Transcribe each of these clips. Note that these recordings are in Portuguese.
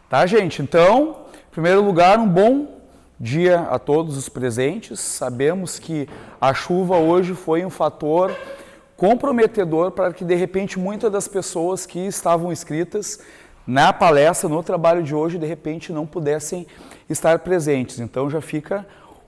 Tá, gente? Então, em primeiro lugar, um bom dia a todos os presentes. Sabemos que a chuva hoje foi um fator comprometedor para que, de repente, muitas das pessoas que estavam inscritas na palestra, no trabalho de hoje, de repente, não pudessem estar presentes. Então, já fica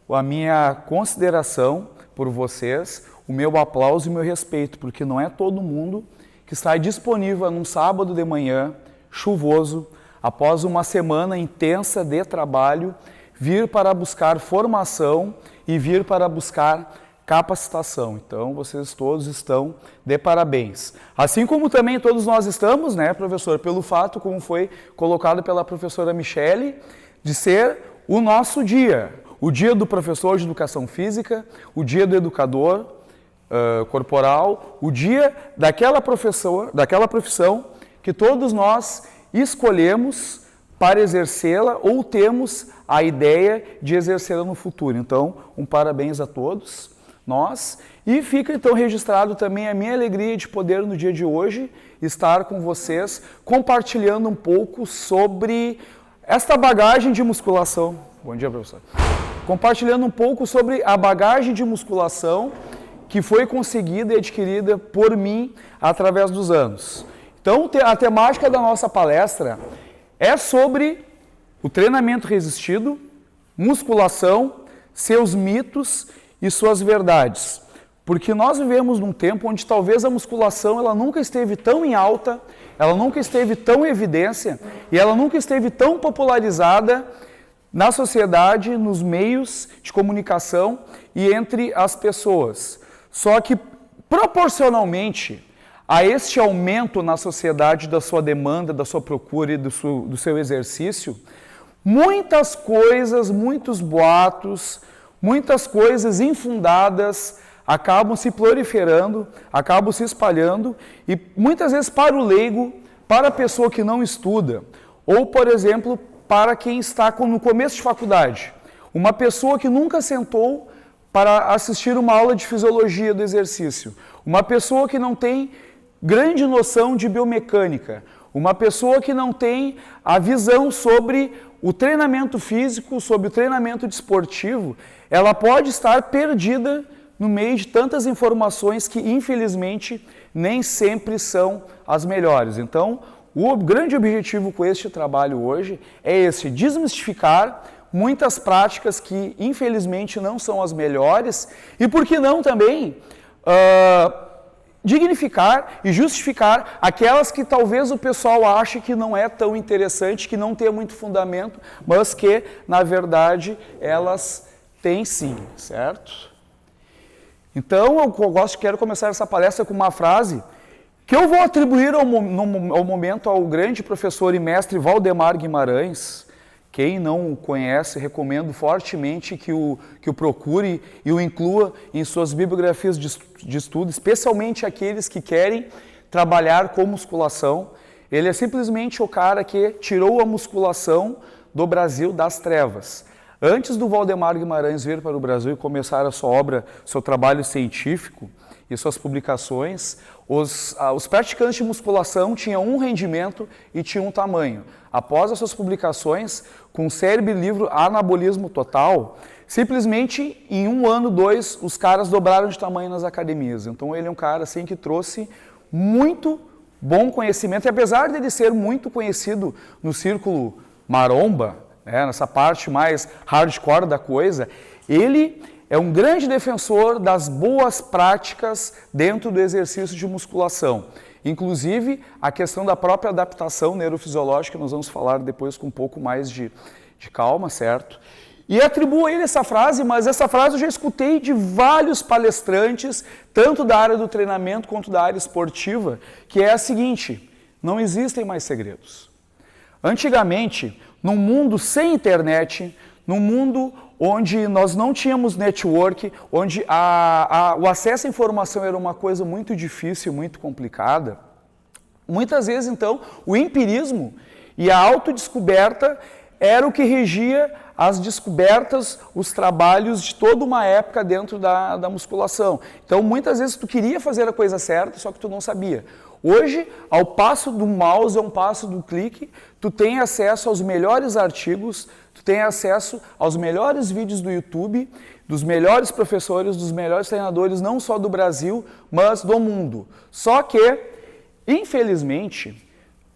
a minha consideração por vocês, o meu aplauso e o meu respeito, porque não é todo mundo que está disponível num sábado de manhã, chuvoso, após uma semana intensa de trabalho, vir para buscar formação e vir para buscar capacitação. Então, vocês todos estão de parabéns. Assim como também todos nós estamos, né, professor, pelo fato, como foi colocado pela professora Michele, de ser o nosso dia. O dia do professor de educação física, o dia do educador corporal, o dia daquela profissão que todos nós escolhemos para exercê-la ou temos a ideia de exercê-la no futuro. Então, um parabéns a todos nós. E fica então registrado também a minha alegria de poder no dia de hoje estar com vocês compartilhando um pouco sobre esta bagagem de musculação. Bom dia, professor. Compartilhando um pouco sobre a bagagem de musculação que foi conseguida e adquirida por mim através dos anos. Então, a temática da nossa palestra é sobre o treinamento resistido, musculação, seus mitos e suas verdades. Porque nós vivemos num tempo onde talvez a musculação ela nunca esteve tão em alta, ela nunca esteve tão em evidência e ela nunca esteve tão popularizada na sociedade, nos meios de comunicação e entre as pessoas. Só que, proporcionalmente a este aumento na sociedade da sua demanda, da sua procura e do seu exercício, muitas coisas, muitos boatos, muitas coisas infundadas acabam se proliferando, acabam se espalhando e muitas vezes para o leigo, para a pessoa que não estuda, ou, por exemplo, para quem está no começo de faculdade, uma pessoa que nunca sentou para assistir uma aula de fisiologia do exercício, uma pessoa que não tem grande noção de biomecânica, uma pessoa que não tem a visão sobre o treinamento físico, sobre o treinamento desportivo, ela pode estar perdida no meio de tantas informações que, infelizmente, nem sempre são as melhores. Então, o grande objetivo com este trabalho hoje é esse, desmistificar muitas práticas que, infelizmente, não são as melhores e, por que não, também dignificar e justificar aquelas que talvez o pessoal ache que não é tão interessante, que não tem muito fundamento, mas que, na verdade, elas têm sim, certo? Então, quero começar essa palestra com uma frase que eu vou atribuir ao momento ao grande professor e mestre Valdemar Guimarães. Quem não o conhece, recomendo fortemente que o procure e o inclua em suas bibliografias de estudo, especialmente aqueles que querem trabalhar com musculação. Ele é simplesmente o cara que tirou a musculação do Brasil das trevas. Antes do Valdemar Guimarães vir para o Brasil e começar a sua obra, seu trabalho científico e suas publicações, os praticantes de musculação tinham um rendimento e tinham um tamanho. Após as suas publicações, com o célebre livro Anabolismo Total, simplesmente em 1 ano, 2, os caras dobraram de tamanho nas academias. Então ele é um cara assim que trouxe muito bom conhecimento, e apesar de ele ser muito conhecido no círculo maromba, nessa parte mais hardcore da coisa, ele é um grande defensor das boas práticas dentro do exercício de musculação. Inclusive, a questão da própria adaptação neurofisiológica, nós vamos falar depois com um pouco mais de calma, certo? E atribuo a ele essa frase, mas essa frase eu já escutei de vários palestrantes, tanto da área do treinamento quanto da área esportiva, que é a seguinte: não existem mais segredos. Antigamente, num mundo sem internet, num mundo onde nós não tínhamos network, onde o acesso à informação era uma coisa muito difícil, muito complicada, muitas vezes, então, o empirismo e a autodescoberta era o que regia as descobertas, os trabalhos de toda uma época dentro da musculação. Então, muitas vezes tu queria fazer a coisa certa, só que tu não sabia. Hoje, ao passo do mouse, ao passo do clique, tu tem acesso aos melhores artigos, tu tem acesso aos melhores vídeos do YouTube, dos melhores professores, dos melhores treinadores, não só do Brasil, mas do mundo. Só que, infelizmente,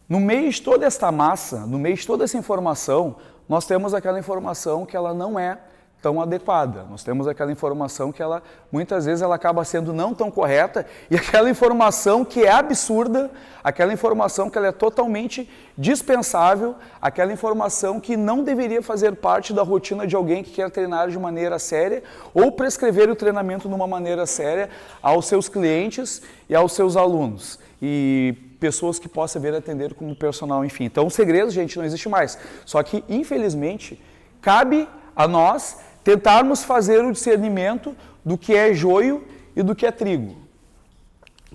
no meio de toda esta massa, no meio de toda essa informação, nós temos aquela informação que ela não é tão adequada. Nós temos aquela informação que ela, muitas vezes, ela acaba sendo não tão correta e aquela informação que é absurda, aquela informação que ela é totalmente dispensável, aquela informação que não deveria fazer parte da rotina de alguém que quer treinar de maneira séria ou prescrever o treinamento de uma maneira séria aos seus clientes e aos seus alunos. E pessoas que possa vir atender como personal, enfim. Então, o segredo, gente, não existe mais. Só que, infelizmente, cabe a nós tentarmos fazer o discernimento do que é joio e do que é trigo,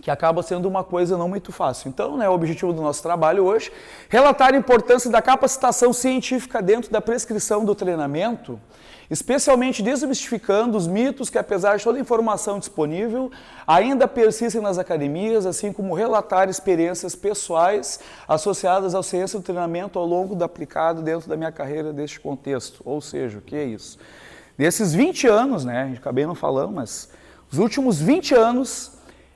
que acaba sendo uma coisa não muito fácil. Então, o objetivo do nosso trabalho hoje, relatar a importância da capacitação científica dentro da prescrição do treinamento, especialmente desmistificando os mitos que, apesar de toda a informação disponível, ainda persistem nas academias, assim como relatar experiências pessoais associadas à ciência do treinamento ao longo do aplicado dentro da minha carreira deste contexto. Ou seja, o que é isso? Desses 20 anos, a gente acabei não falando, mas os últimos 20 anos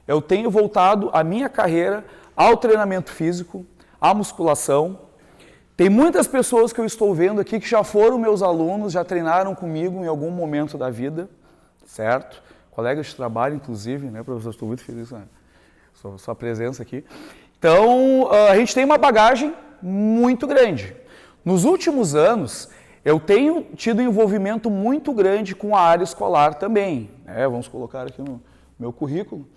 eu tenho voltado a minha carreira ao treinamento físico, à musculação. Tem muitas pessoas que eu estou vendo aqui que já foram meus alunos, já treinaram comigo em algum momento da vida, certo? Colegas de trabalho, inclusive, professor? Estou muito feliz com a sua presença aqui. Então, a gente tem uma bagagem muito grande. Nos últimos anos, eu tenho tido um envolvimento muito grande com a área escolar também. Vamos colocar aqui no meu currículo.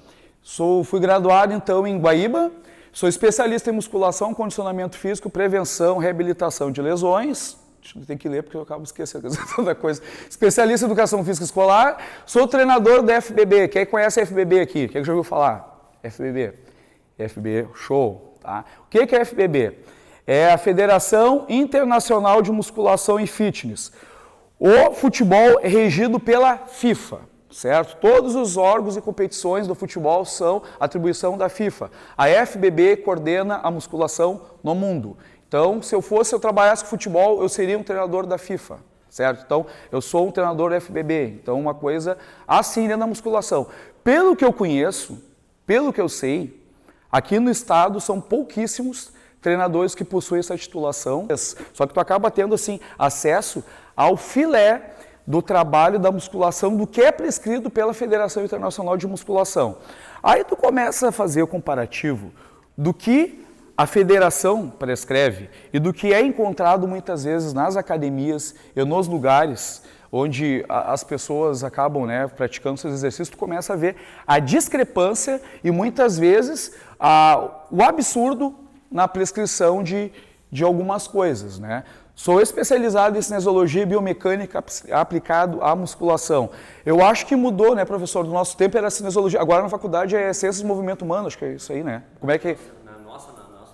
Fui graduado, então, em Guaíba. Sou especialista em musculação, condicionamento físico, prevenção, reabilitação de lesões. Tem que ler porque eu acabo esquecendo toda coisa. Especialista em educação física escolar. Sou treinador da FBB. Quem conhece a FBB aqui? Quem já ouviu falar? FBB. FBB, show. Tá? O que é a FBB? É a Federação Internacional de Musculação e Fitness. O futebol é regido pela FIFA. Certo? Todos os órgãos e competições do futebol são atribuição da FIFA. A FBB coordena a musculação no mundo. Então, se eu trabalhasse com futebol, eu seria um treinador da FIFA, certo? Então, eu sou um treinador da FBB. Então, uma coisa assim dentro da musculação. Pelo que eu conheço, pelo que eu sei, aqui no estado são pouquíssimos treinadores que possuem essa titulação. Só que tu acaba tendo, assim, acesso ao filé do trabalho da musculação, do que é prescrito pela Federação Internacional de Musculação. Aí tu começa a fazer o comparativo do que a federação prescreve e do que é encontrado muitas vezes nas academias e nos lugares onde as pessoas acabam praticando seus exercícios, tu começa a ver a discrepância e muitas vezes o absurdo na prescrição de algumas coisas, Sou especializado em cinesiologia e biomecânica aplicado à musculação. Eu acho que mudou, professor? Do nosso tempo era cinesiologia. Agora na faculdade é ciências do movimento humano, acho que é isso aí, Como é que... Na nossa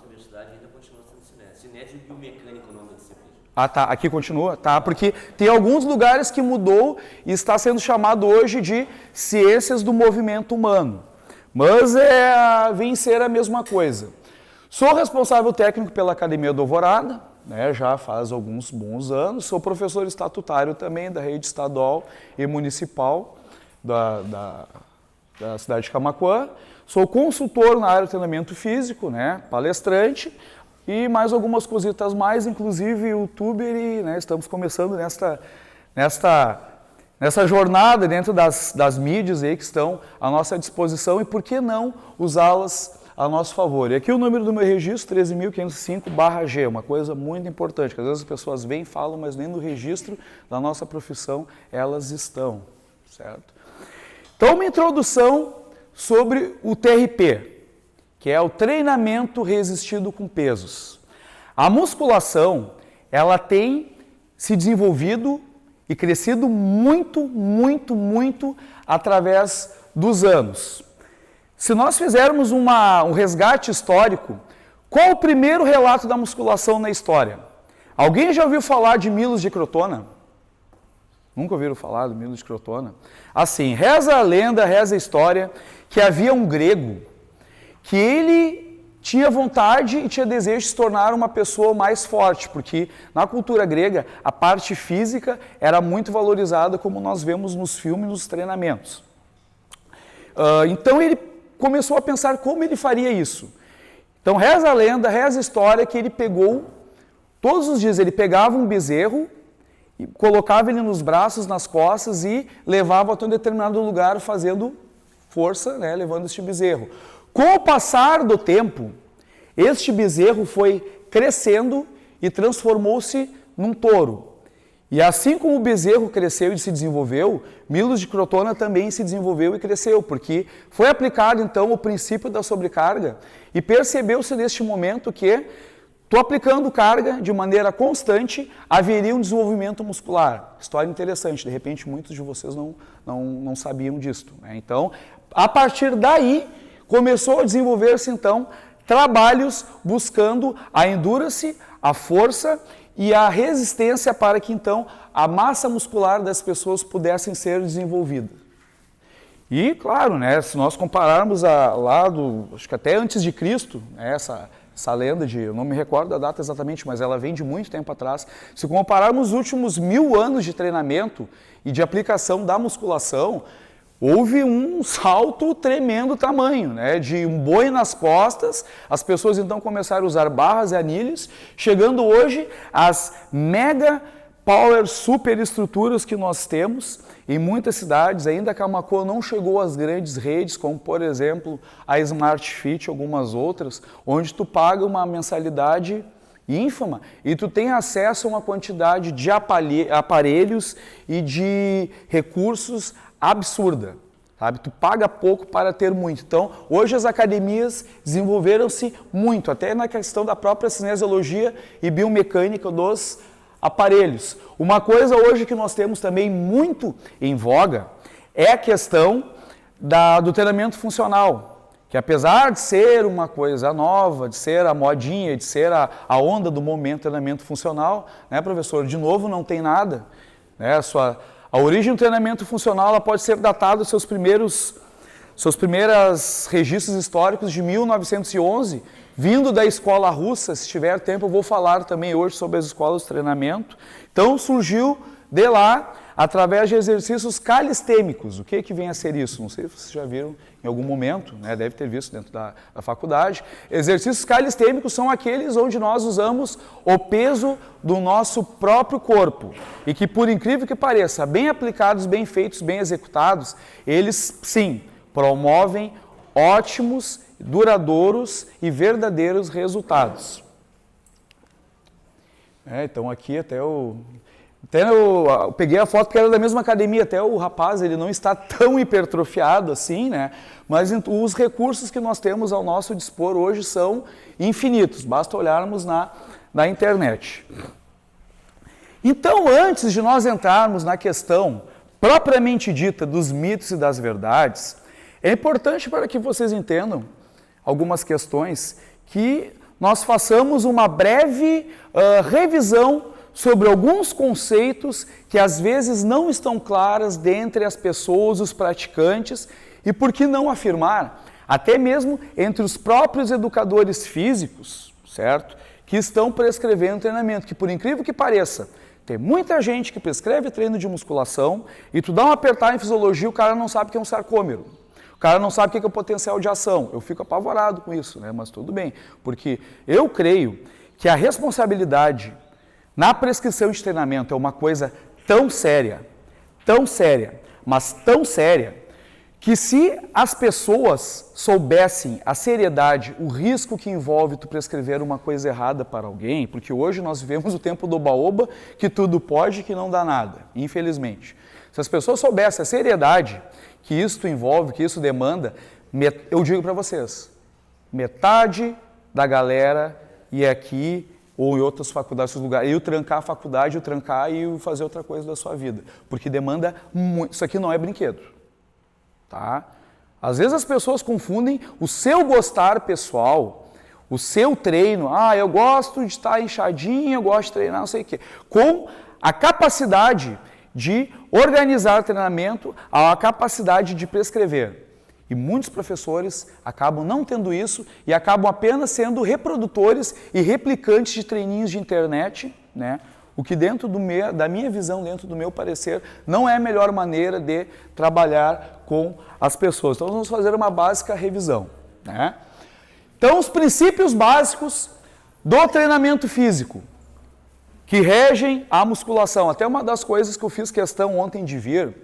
universidade ainda continua sendo cinésia e biomecânica o nome da disciplina. Ah, tá. Aqui continua? Tá, porque tem alguns lugares que mudou e está sendo chamado hoje de ciências do movimento humano. Mas vem ser a mesma coisa. Sou responsável técnico pela Academia do Alvorada, já faz alguns bons anos. Sou professor estatutário também da rede estadual e municipal da cidade de Camaquã. Sou consultor na área de treinamento físico, palestrante e mais algumas cositas mais, inclusive youtuber e estamos começando nessa jornada dentro das mídias aí que estão à nossa disposição e por que não usá-las a nosso favor. E aqui o número do meu registro, 13.505/G, uma coisa muito importante, que às vezes as pessoas vêm e falam, mas nem no registro da nossa profissão elas estão, certo? Então, uma introdução sobre o TRP, que é o treinamento resistido com pesos. A musculação, ela tem se desenvolvido e crescido muito, muito, muito através dos anos. Se nós fizermos um resgate histórico, qual o primeiro relato da musculação na história? Alguém já ouviu falar de Milos de Crotona? Nunca ouviram falar do Milos de Crotona? Assim, reza a lenda, reza a história, que havia um grego que ele tinha vontade e tinha desejo de se tornar uma pessoa mais forte, porque na cultura grega a parte física era muito valorizada, como nós vemos nos filmes, nos treinamentos. Então ele começou a pensar como ele faria isso. Então reza a lenda, reza a história que ele pegou, todos os dias ele pegava um bezerro, e colocava ele nos braços, nas costas e levava até um determinado lugar fazendo força, né, levando este bezerro. Com o passar do tempo, este bezerro foi crescendo e transformou-se num touro. E assim como o bezerro cresceu e se desenvolveu, Milos de Crotona também se desenvolveu e cresceu, porque foi aplicado então o princípio da sobrecarga e percebeu-se neste momento que, estou aplicando carga de maneira constante, haveria um desenvolvimento muscular. História interessante, de repente muitos de vocês não sabiam disto, né? Então, a partir daí, começou a desenvolver-se então trabalhos buscando a endurance, a força e a resistência para que então a massa muscular das pessoas pudessem ser desenvolvida. E, claro, né, se nós compararmos acho que até antes de Cristo, né, essa lenda eu não me recordo da data exatamente, mas ela vem de muito tempo atrás. Se compararmos os últimos 1000 anos de treinamento e de aplicação da musculação, houve um salto tremendo tamanho, né? De um boi nas costas, as pessoas então começaram a usar barras e anilhos, chegando hoje às mega power superestruturas que nós temos em muitas cidades. Ainda a Camaquã não chegou às grandes redes, como por exemplo a Smart Fit e algumas outras, onde tu paga uma mensalidade ínfima e tu tem acesso a uma quantidade de aparelhos e de recursos absurda, sabe? Tu paga pouco para ter muito. Então, hoje as academias desenvolveram-se muito, até na questão da própria cinesiologia e biomecânica dos aparelhos. Uma coisa hoje que nós temos também muito em voga é a questão do treinamento funcional, que apesar de ser uma coisa nova, de ser a modinha, de ser a onda do momento, treinamento funcional, né, professor? De novo, não tem nada, né? A origem do treinamento funcional ela pode ser datada dos seus primeiros registros históricos de 1911, vindo da escola russa. Se tiver tempo eu vou falar também hoje sobre as escolas de treinamento. Então surgiu de lá através de exercícios calistêmicos. O que vem a ser isso? Não sei se vocês já viram em algum momento, né? Deve ter visto dentro da faculdade. Exercícios calistêmicos são aqueles onde nós usamos o peso do nosso próprio corpo e que, por incrível que pareça, bem aplicados, bem feitos, bem executados, eles, sim, promovem ótimos, duradouros e verdadeiros resultados. Então aqui até eu peguei a foto porque era da mesma academia, até o rapaz ele não está tão hipertrofiado assim, né? Mas os recursos que nós temos ao nosso dispor hoje são infinitos, basta olharmos na internet. Então, antes de nós entrarmos na questão propriamente dita dos mitos e das verdades, é importante para que vocês entendam algumas questões que nós façamos uma breve revisão sobre alguns conceitos que às vezes não estão claras dentre as pessoas, os praticantes, e por que não afirmar, até mesmo entre os próprios educadores físicos, certo? Que estão prescrevendo treinamento, que por incrível que pareça, tem muita gente que prescreve treino de musculação e tu dá um apertar em fisiologia, o cara não sabe o que é um sarcômero. O cara não sabe o que é o potencial de ação. Eu fico apavorado com isso, né? Mas tudo bem, porque eu creio que a responsabilidade na prescrição de treinamento é uma coisa tão séria, mas tão séria, que se as pessoas soubessem a seriedade, o risco que envolve tu prescrever uma coisa errada para alguém, porque hoje nós vivemos o tempo do oba-oba, que tudo pode e que não dá nada, infelizmente. Se as pessoas soubessem a seriedade que isso envolve, que isso demanda, eu digo para vocês, metade da galera ia aqui ou em outras faculdades, lugares, eu trancar a faculdade, eu trancar e fazer outra coisa da sua vida, porque demanda muito, isso aqui não é brinquedo, tá? Às vezes as pessoas confundem o seu gostar pessoal, o seu treino, eu gosto de estar inchadinho, eu gosto de treinar, não sei o quê, com a capacidade de organizar o treinamento, a capacidade de prescrever. E muitos professores acabam não tendo isso e acabam apenas sendo reprodutores e replicantes de treininhos de internet, né? O que da minha visão, dentro do meu parecer, não é a melhor maneira de trabalhar com as pessoas. Então, vamos fazer uma básica revisão, né? Então, os princípios básicos do treinamento físico que regem a musculação. Até uma das coisas que eu fiz questão ontem de vir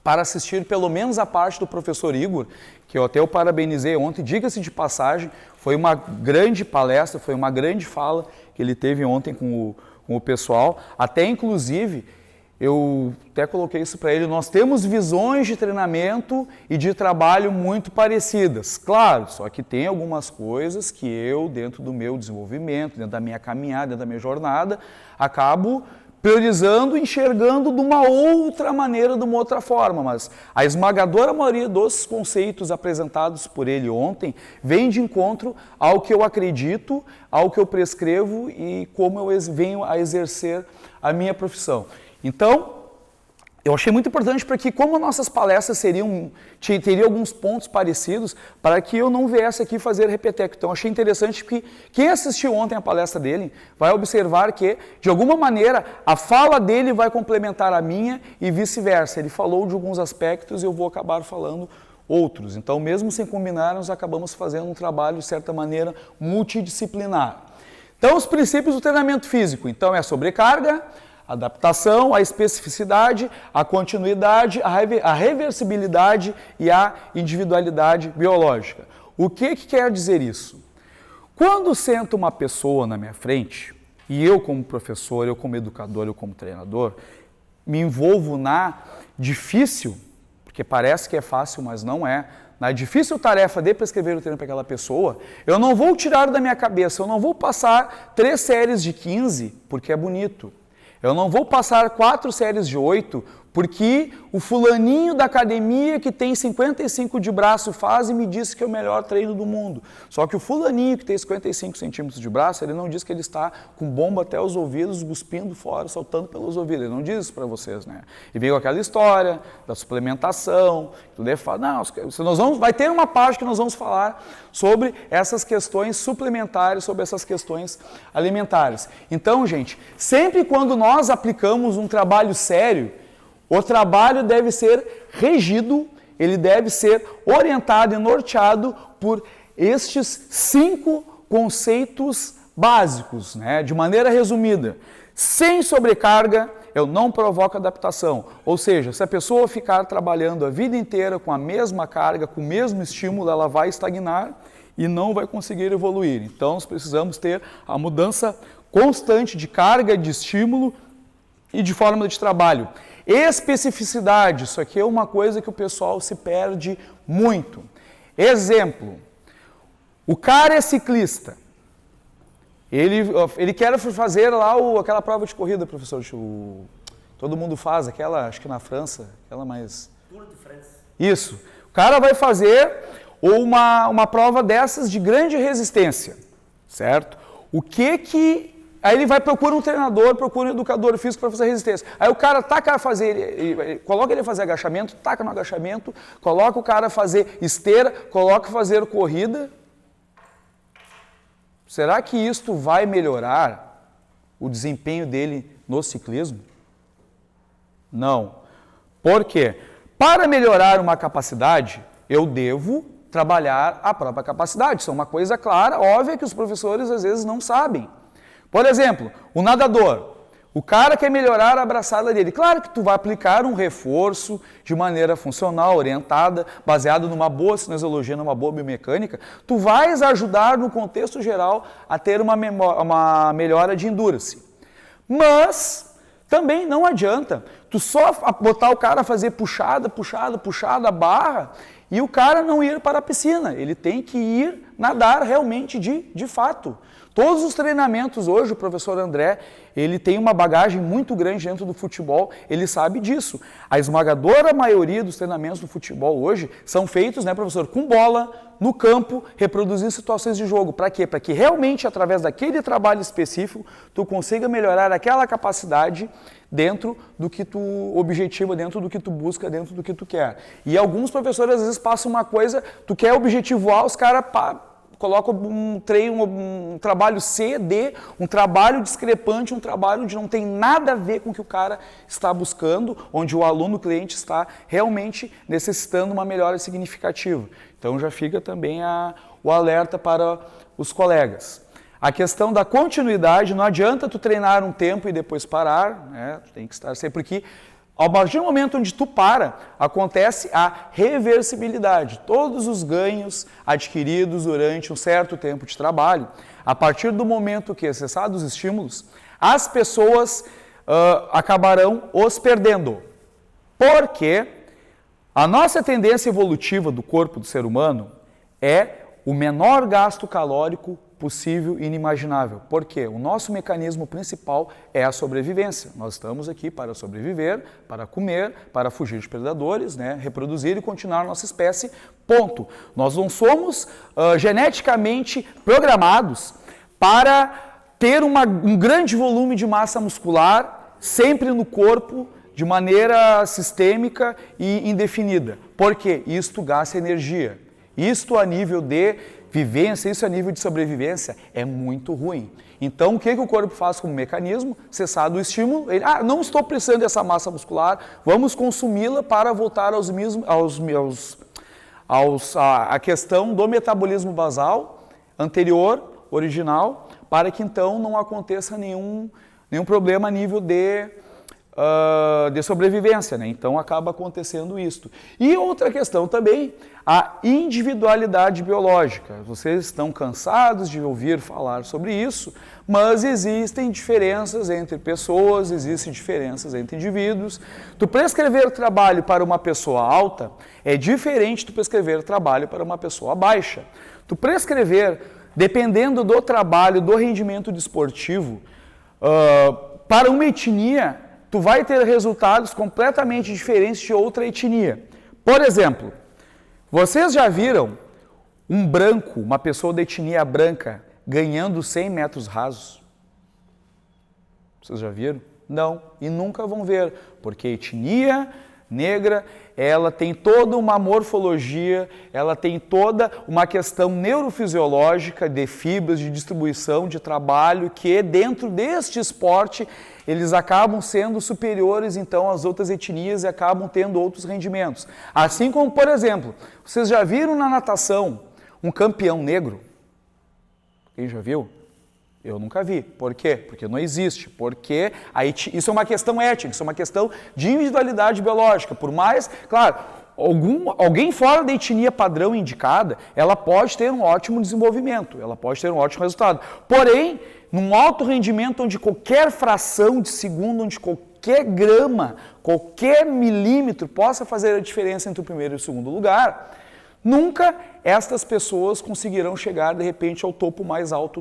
para assistir pelo menos a parte do professor Igor, que eu até o parabenizei ontem, diga-se de passagem, foi uma grande palestra, foi uma grande fala que ele teve ontem com o pessoal, até inclusive, eu até coloquei isso para ele, nós temos visões de treinamento e de trabalho muito parecidas, claro, só que tem algumas coisas que eu, dentro do meu desenvolvimento, dentro da minha caminhada, dentro da minha jornada, acabo priorizando, enxergando de uma outra maneira, de uma outra forma, mas a esmagadora maioria dos conceitos apresentados por ele ontem vem de encontro ao que eu acredito, ao que eu prescrevo e como eu venho a exercer a minha profissão. Então, eu achei muito importante para que, como nossas palestras teriam alguns pontos parecidos, para que eu não viesse aqui fazer repeteco. Então, achei interessante que quem assistiu ontem a palestra dele vai observar que, de alguma maneira, a fala dele vai complementar a minha e vice-versa. Ele falou de alguns aspectos e eu vou acabar falando outros. Então, mesmo sem combinar, nós acabamos fazendo um trabalho, de certa maneira, multidisciplinar. Então, os princípios do treinamento físico. Então, é a sobrecarga, a adaptação, a especificidade, a continuidade, a reversibilidade e a individualidade biológica. O que quer dizer isso? Quando senta uma pessoa na minha frente, e eu como professor, eu como educador, eu como treinador, me envolvo na difícil, porque parece que é fácil, mas não é, na difícil tarefa de prescrever o treino para aquela pessoa, eu não vou tirar da minha cabeça, eu não vou passar 3 séries de 15 porque é bonito. Eu não vou passar 4 séries de 8 porque o fulaninho da academia que tem 55 de braço faz e me disse que é o melhor treino do mundo. Só que o fulaninho que tem 55 centímetros de braço, ele não diz que ele está com bomba até os ouvidos, cuspindo fora, soltando pelos ouvidos. Ele não diz isso para vocês, né? E veio aquela história da suplementação, tudo é vai ter uma parte que nós vamos falar sobre essas questões suplementares, sobre essas questões alimentares. Então, gente, sempre quando nós aplicamos um trabalho sério, o trabalho deve ser regido, ele deve ser orientado e norteado por estes 5 conceitos básicos, né? De maneira resumida. Sem sobrecarga, eu não provoco adaptação. Ou seja, se a pessoa ficar trabalhando a vida inteira com a mesma carga, com o mesmo estímulo, ela vai estagnar e não vai conseguir evoluir. Então, nós precisamos ter a mudança constante de carga, de estímulo e de forma de trabalho. Especificidade, isso aqui é uma coisa que o pessoal se perde muito. Exemplo, o cara é ciclista, ele quer fazer lá aquela prova de corrida, professor, todo mundo faz, aquela, acho que na França, aquela mais... Tour de France. Isso, o cara vai fazer uma prova dessas de grande resistência, certo? Aí ele vai procurar um treinador, procura um educador físico para fazer resistência. Aí o cara taca a fazer, coloca ele a fazer agachamento, taca no agachamento, coloca o cara a fazer esteira, coloca a fazer corrida. Será que isto vai melhorar o desempenho dele no ciclismo? Não. Por quê? Para melhorar uma capacidade, eu devo trabalhar a própria capacidade. Isso é uma coisa clara, óbvia, que os professores às vezes não sabem. Por exemplo, o nadador, o cara quer melhorar a braçada dele. Claro que tu vai aplicar um reforço de maneira funcional, orientada, baseado numa boa cinesiologia, numa boa biomecânica. Tu vais ajudar no contexto geral a ter uma melhora de endurance. Mas também não adianta tu só botar o cara a fazer puxada, barra, e o cara não ir para a piscina. Ele tem que ir nadar realmente de fato. Todos os treinamentos hoje, o professor André, ele tem uma bagagem muito grande dentro do futebol, ele sabe disso. A esmagadora maioria dos treinamentos do futebol hoje são feitos, né, professor, com bola, no campo, reproduzindo situações de jogo. Para quê? Para que realmente, através daquele trabalho específico, tu consiga melhorar aquela capacidade dentro do que tu objetiva, dentro do que tu busca, dentro do que tu quer. E alguns professores, às vezes, passam uma coisa, tu quer objetivo A, os caras colocam um trabalho C, D, um trabalho discrepante, um trabalho onde não tem nada a ver com o que o cara está buscando, onde o aluno, o cliente está realmente necessitando uma melhora significativa. Então já fica também o alerta para os colegas. A questão da continuidade, não adianta tu treinar um tempo e depois parar, né? Tu tem que estar sempre aqui. A partir do momento onde tu para, acontece a reversibilidade. Todos os ganhos adquiridos durante um certo tempo de trabalho, a partir do momento que cessados os estímulos, as pessoas acabarão os perdendo. Porque a nossa tendência evolutiva do corpo do ser humano é o menor gasto calórico possível e inimaginável. Por quê? O nosso mecanismo principal é a sobrevivência. Nós estamos aqui para sobreviver, para comer, para fugir de predadores, né? Reproduzir e continuar a nossa espécie, ponto. Nós não somos geneticamente programados para ter um grande volume de massa muscular sempre no corpo, de maneira sistêmica e indefinida. Por quê? Isto gasta energia. Isto a nível de vivência, isso a nível de sobrevivência é muito ruim. Então, o que o corpo faz como mecanismo? Cessado o estímulo, ele, não estou precisando dessa massa muscular, vamos consumi-la para voltar a questão do metabolismo basal anterior, original, para que então não aconteça nenhum problema a nível de sobrevivência, né? Então acaba acontecendo isso. E outra questão também, a individualidade biológica. Vocês estão cansados de ouvir falar sobre isso, mas existem diferenças entre pessoas, existem diferenças entre indivíduos. Tu prescrever trabalho para uma pessoa alta é diferente de tu prescrever trabalho para uma pessoa baixa. Tu prescrever, dependendo do trabalho, do rendimento desportivo, para uma etnia, tu vai ter resultados completamente diferentes de outra etnia. Por exemplo, vocês já viram um branco, uma pessoa da etnia branca, ganhando 100 metros rasos? Vocês já viram? Não, e nunca vão ver, porque a etnia negra, ela tem toda uma morfologia, ela tem toda uma questão neurofisiológica de fibras, de distribuição, de trabalho, que dentro deste esporte eles acabam sendo superiores então às outras etnias e acabam tendo outros rendimentos. Assim como, por exemplo, vocês já viram na natação um campeão negro? Quem já viu? Eu nunca vi. Por quê? Porque não existe. Porque isso é uma questão ética, isso é uma questão de individualidade biológica. Por mais, claro, alguém fora da etnia padrão indicada, ela pode ter um ótimo desenvolvimento, ela pode ter um ótimo resultado. Porém, num alto rendimento onde qualquer fração de segundo, onde qualquer grama, qualquer milímetro possa fazer a diferença entre o primeiro e o segundo lugar, nunca estas pessoas conseguirão chegar, de repente, ao topo mais alto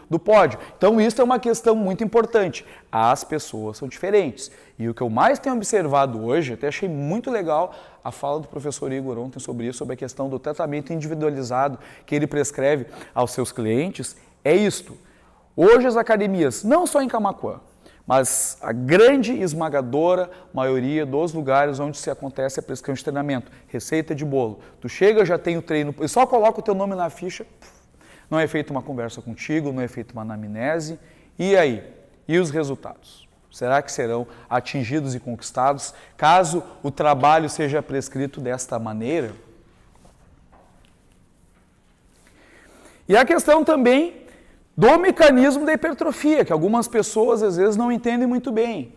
do pódio. Então, isso é uma questão muito importante. As pessoas são diferentes. E o que eu mais tenho observado hoje, até achei muito legal a fala do professor Igor ontem sobre isso, sobre a questão do tratamento individualizado que ele prescreve aos seus clientes, é isto. Hoje as academias, não só em Camaquã, mas a grande esmagadora maioria dos lugares onde se acontece a prescrição de treinamento, receita de bolo. Tu chega, já tem o treino, e só coloca o teu nome na ficha, não é feita uma conversa contigo, não é feita uma anamnese, e aí? E os resultados? Será que serão atingidos e conquistados caso o trabalho seja prescrito desta maneira? E a questão também do mecanismo da hipertrofia, que algumas pessoas às vezes não entendem muito bem.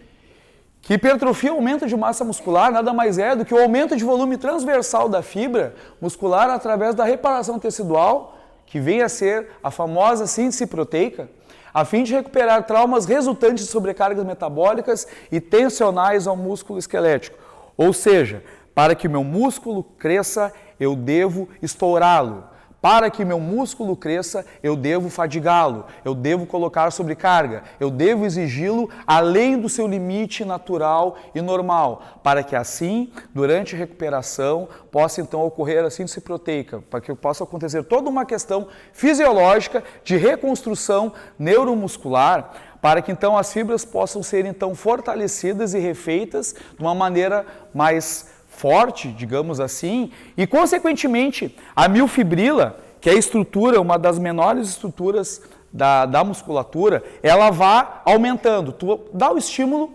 Que hipertrofia, aumento de massa muscular, nada mais é do que o aumento de volume transversal da fibra muscular através da reparação tecidual, que vem a ser a famosa síntese proteica, a fim de recuperar traumas resultantes de sobrecargas metabólicas e tensionais ao músculo esquelético. Ou seja, para que o meu músculo cresça, eu devo estourá-lo. Para que meu músculo cresça, eu devo fadigá-lo, eu devo colocar sobrecarga, eu devo exigi-lo além do seu limite natural e normal, para que assim, durante a recuperação, possa então ocorrer a síntese proteica, para que possa acontecer toda uma questão fisiológica de reconstrução neuromuscular, para que então as fibras possam ser então fortalecidas e refeitas de uma maneira mais forte, digamos assim, e consequentemente a miofibrila, que é a estrutura, uma das menores estruturas da musculatura, ela vai aumentando. Tu dá o estímulo,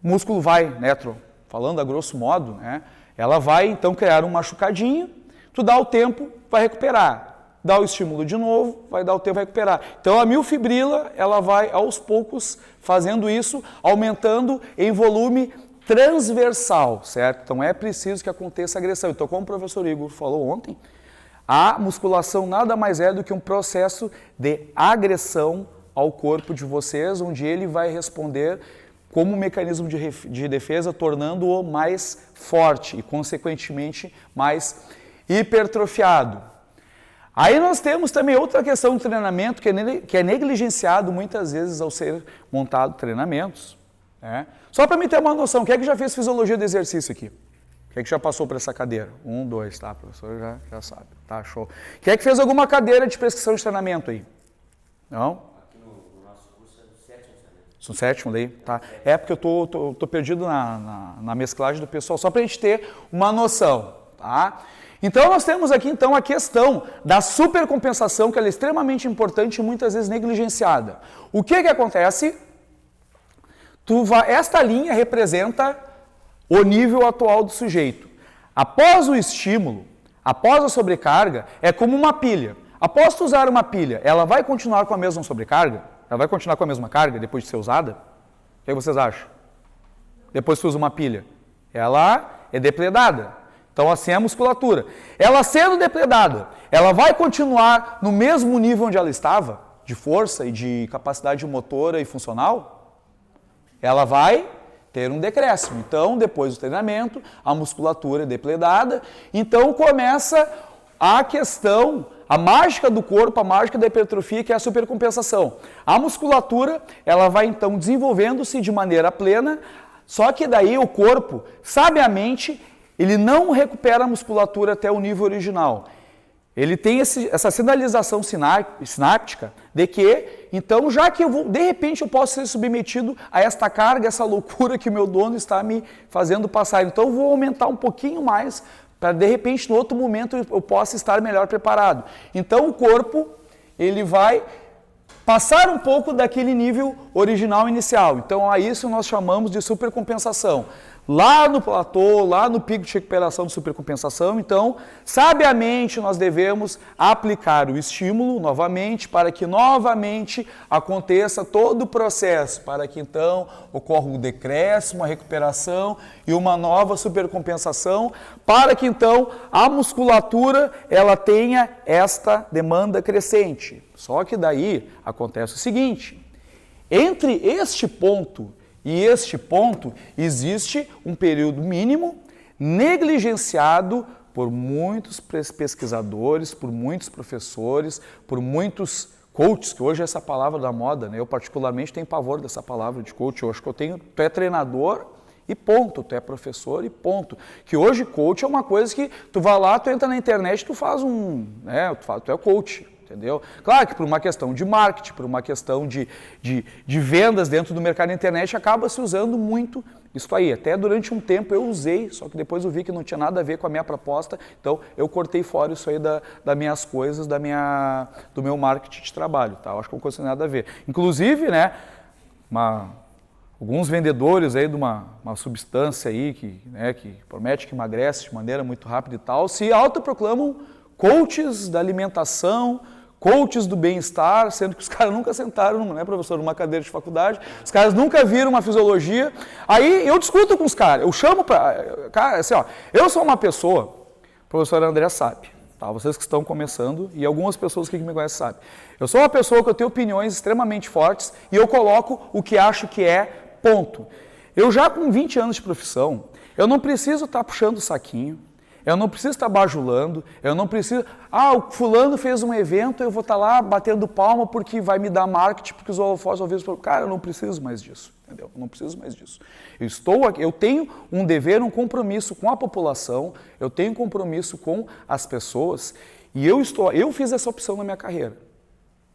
o músculo vai, né, falando a grosso modo, né, ela vai então criar um machucadinho, tu dá o tempo, vai recuperar. Dá o estímulo de novo, vai dar o tempo, vai recuperar. Então a miofibrila, ela vai aos poucos fazendo isso, aumentando em volume transversal, certo? Então é preciso que aconteça agressão. Então, como o professor Igor falou ontem, a musculação nada mais é do que um processo de agressão ao corpo de vocês, onde ele vai responder como um mecanismo de defesa, tornando-o mais forte e, consequentemente, mais hipertrofiado. Aí nós temos também outra questão do treinamento que é negligenciado muitas vezes ao ser montado treinamentos, né? Só para me ter uma noção, quem é que já fez fisiologia do exercício aqui? Quem é que já passou por essa cadeira? 1, 2, tá? O professor já sabe. Tá, show. Quem é que fez alguma cadeira de prescrição de treinamento aí? Não? Aqui no nosso curso é do 7º treinamento. No 7º daí? Tá. É porque eu tô perdido na mesclagem do pessoal, só para a gente ter uma noção, tá? Então nós temos aqui então a questão da supercompensação, que ela é extremamente importante e muitas vezes negligenciada. O que acontece? Esta linha representa o nível atual do sujeito. Após o estímulo, após a sobrecarga, é como uma pilha. Após tu usar uma pilha, ela vai continuar com a mesma sobrecarga? Ela vai continuar com a mesma carga depois de ser usada? O que vocês acham? Depois que tu usa uma pilha, ela é depredada. Então assim é a musculatura. Ela sendo depredada, ela vai continuar no mesmo nível onde ela estava, de força e de capacidade motora e funcional? Ela vai ter um decréscimo. Então, depois do treinamento, a musculatura é depredada. Então, começa a questão, a mágica do corpo, a mágica da hipertrofia, que é a supercompensação. A musculatura, ela vai então desenvolvendo-se de maneira plena, só que daí o corpo, sabiamente, ele não recupera a musculatura até o nível original. Ele tem essa sinalização sináptica de que, então, já que de repente eu posso ser submetido a esta carga, essa loucura que o meu dono está me fazendo passar, então eu vou aumentar um pouquinho mais para de repente no outro momento eu possa estar melhor preparado. Então o corpo, ele vai passar um pouco daquele nível original inicial. Então a isso nós chamamos de supercompensação. Lá no platô, lá no pico de recuperação de supercompensação, então, sabiamente nós devemos aplicar o estímulo novamente para que novamente aconteça todo o processo, para que então ocorra o decréscimo, a recuperação e uma nova supercompensação, para que então a musculatura ela tenha esta demanda crescente. Só que daí acontece o seguinte, entre este ponto e este ponto, existe um período mínimo negligenciado por muitos pesquisadores, por muitos professores, por muitos coaches, que hoje é essa palavra da moda, né? Eu particularmente tenho pavor dessa palavra de coach, eu acho que tu é treinador e ponto, tu é professor e ponto. Que hoje coach é uma coisa que tu vai lá, tu entra na internet, tu faz tu é coach. Entendeu? Claro que por uma questão de marketing, por uma questão de vendas dentro do mercado da internet, acaba se usando muito isso aí. Até durante um tempo eu usei, só que depois eu vi que não tinha nada a ver com a minha proposta, então eu cortei fora isso aí das minhas coisas, do meu marketing de trabalho. Tá? Eu acho que não tem nada a ver. Inclusive, né, alguns vendedores aí de uma substância aí que promete que emagrece de maneira muito rápida e tal, se autoproclamam coaches da alimentação, coaches do bem-estar, sendo que os caras nunca sentaram, né, professor, numa cadeira de faculdade, os caras nunca viram uma fisiologia. Aí eu discuto com os caras, eu chamo para... Cara, assim, ó, eu sou uma pessoa, o professor André sabe, tá? Vocês que estão começando e algumas pessoas que me conhecem sabem. Eu sou uma pessoa que eu tenho opiniões extremamente fortes e eu coloco o que acho que é ponto. Eu já com 20 anos de profissão, eu não preciso estar puxando o saquinho, Eu não preciso estar bajulando, eu não preciso... Ah, o fulano fez um evento, eu vou estar lá batendo palma porque vai me dar marketing, porque os holofotes vão ver... Cara, eu não preciso mais disso, entendeu? Eu não preciso mais disso. Eu tenho um dever, um compromisso com a população, eu tenho um compromisso com as pessoas e eu fiz essa opção na minha carreira.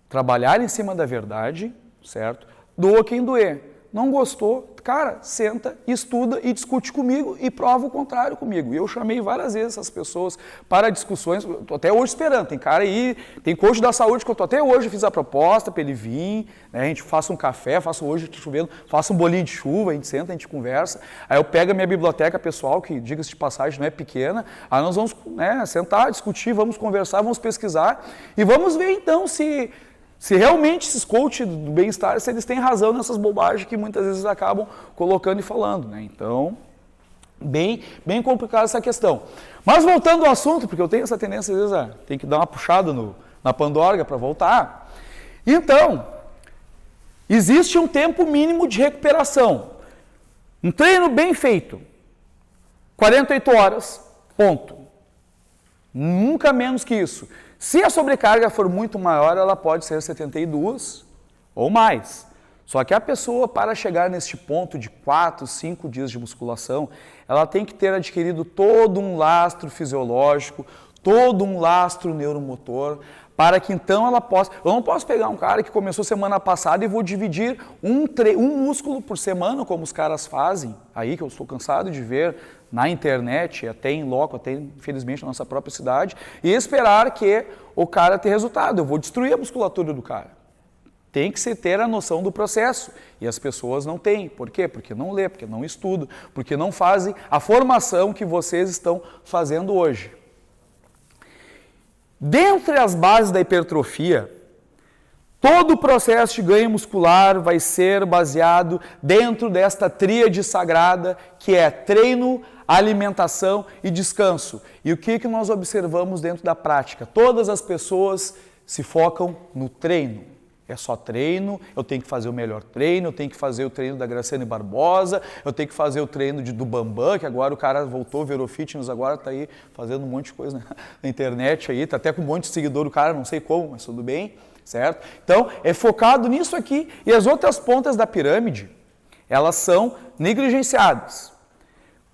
Trabalhar em cima da verdade, certo? Doa quem doer. Não gostou, cara, senta, estuda e discute comigo e prova o contrário comigo. E eu chamei várias vezes essas pessoas para discussões, estou até hoje esperando, tem cara aí, tem coach da saúde que eu estou até hoje, fiz a proposta para ele vir, né, a gente faça um café, faça hoje chovendo, faça um bolinho de chuva, a gente senta, a gente conversa, aí eu pego a minha biblioteca pessoal, que diga-se de passagem não é pequena, aí nós vamos sentar, discutir, vamos conversar, vamos pesquisar e vamos ver então se realmente esses coaches do bem-estar, se eles têm razão nessas bobagens que muitas vezes acabam colocando e falando, né? Então, bem complicada essa questão. Mas voltando ao assunto, porque eu tenho essa tendência, às vezes, tem que dar uma puxada na pandorga para voltar. Então, existe um tempo mínimo de recuperação. Um treino bem feito, 48 horas, ponto. Nunca menos que isso. Se a sobrecarga for muito maior, ela pode ser 72 ou mais. Só que a pessoa, para chegar neste ponto de 4, 5 dias de musculação, ela tem que ter adquirido todo um lastro fisiológico, todo um lastro neuromotor, para que então ela possa... Eu não posso pegar um cara que começou semana passada e vou dividir um músculo por semana, como os caras fazem, aí que eu estou cansado de ver na internet, até em loco, até infelizmente na nossa própria cidade, e esperar que o cara tenha resultado. Eu vou destruir a musculatura do cara. Tem que se ter a noção do processo. E as pessoas não têm. Por quê? Porque não lê, porque não estudam, porque não fazem a formação que vocês estão fazendo hoje. Dentre as bases da hipertrofia, todo o processo de ganho muscular vai ser baseado dentro desta tríade sagrada que é treino, alimentação e descanso. E o que nós observamos dentro da prática? Todas as pessoas se focam no treino. É só treino, eu tenho que fazer o melhor treino, eu tenho que fazer o treino da Graciane Barbosa, eu tenho que fazer o treino do Bambam, que agora o cara voltou, virou fitness, agora tá aí fazendo um monte de coisa na internet aí, tá até com um monte de seguidor do cara, não sei como, mas tudo bem, certo? Então, é focado nisso aqui e as outras pontas da pirâmide, elas são negligenciadas.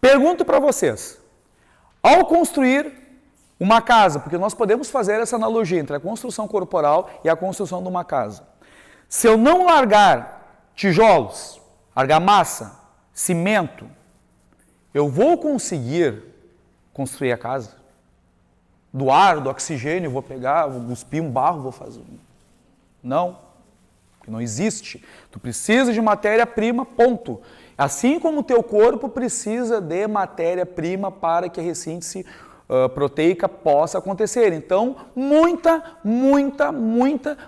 Pergunto para vocês, ao construir uma casa, porque nós podemos fazer essa analogia entre a construção corporal e a construção de uma casa. Se eu não largar tijolos, argamassa, cimento, eu vou conseguir construir a casa? Do ar, do oxigênio, eu vou pegar, vou cuspir um barro, vou fazer... Não, porque não existe. Tu precisa de matéria-prima, ponto. Assim como o teu corpo precisa de matéria-prima para que a ressíntese proteica possa acontecer. Então,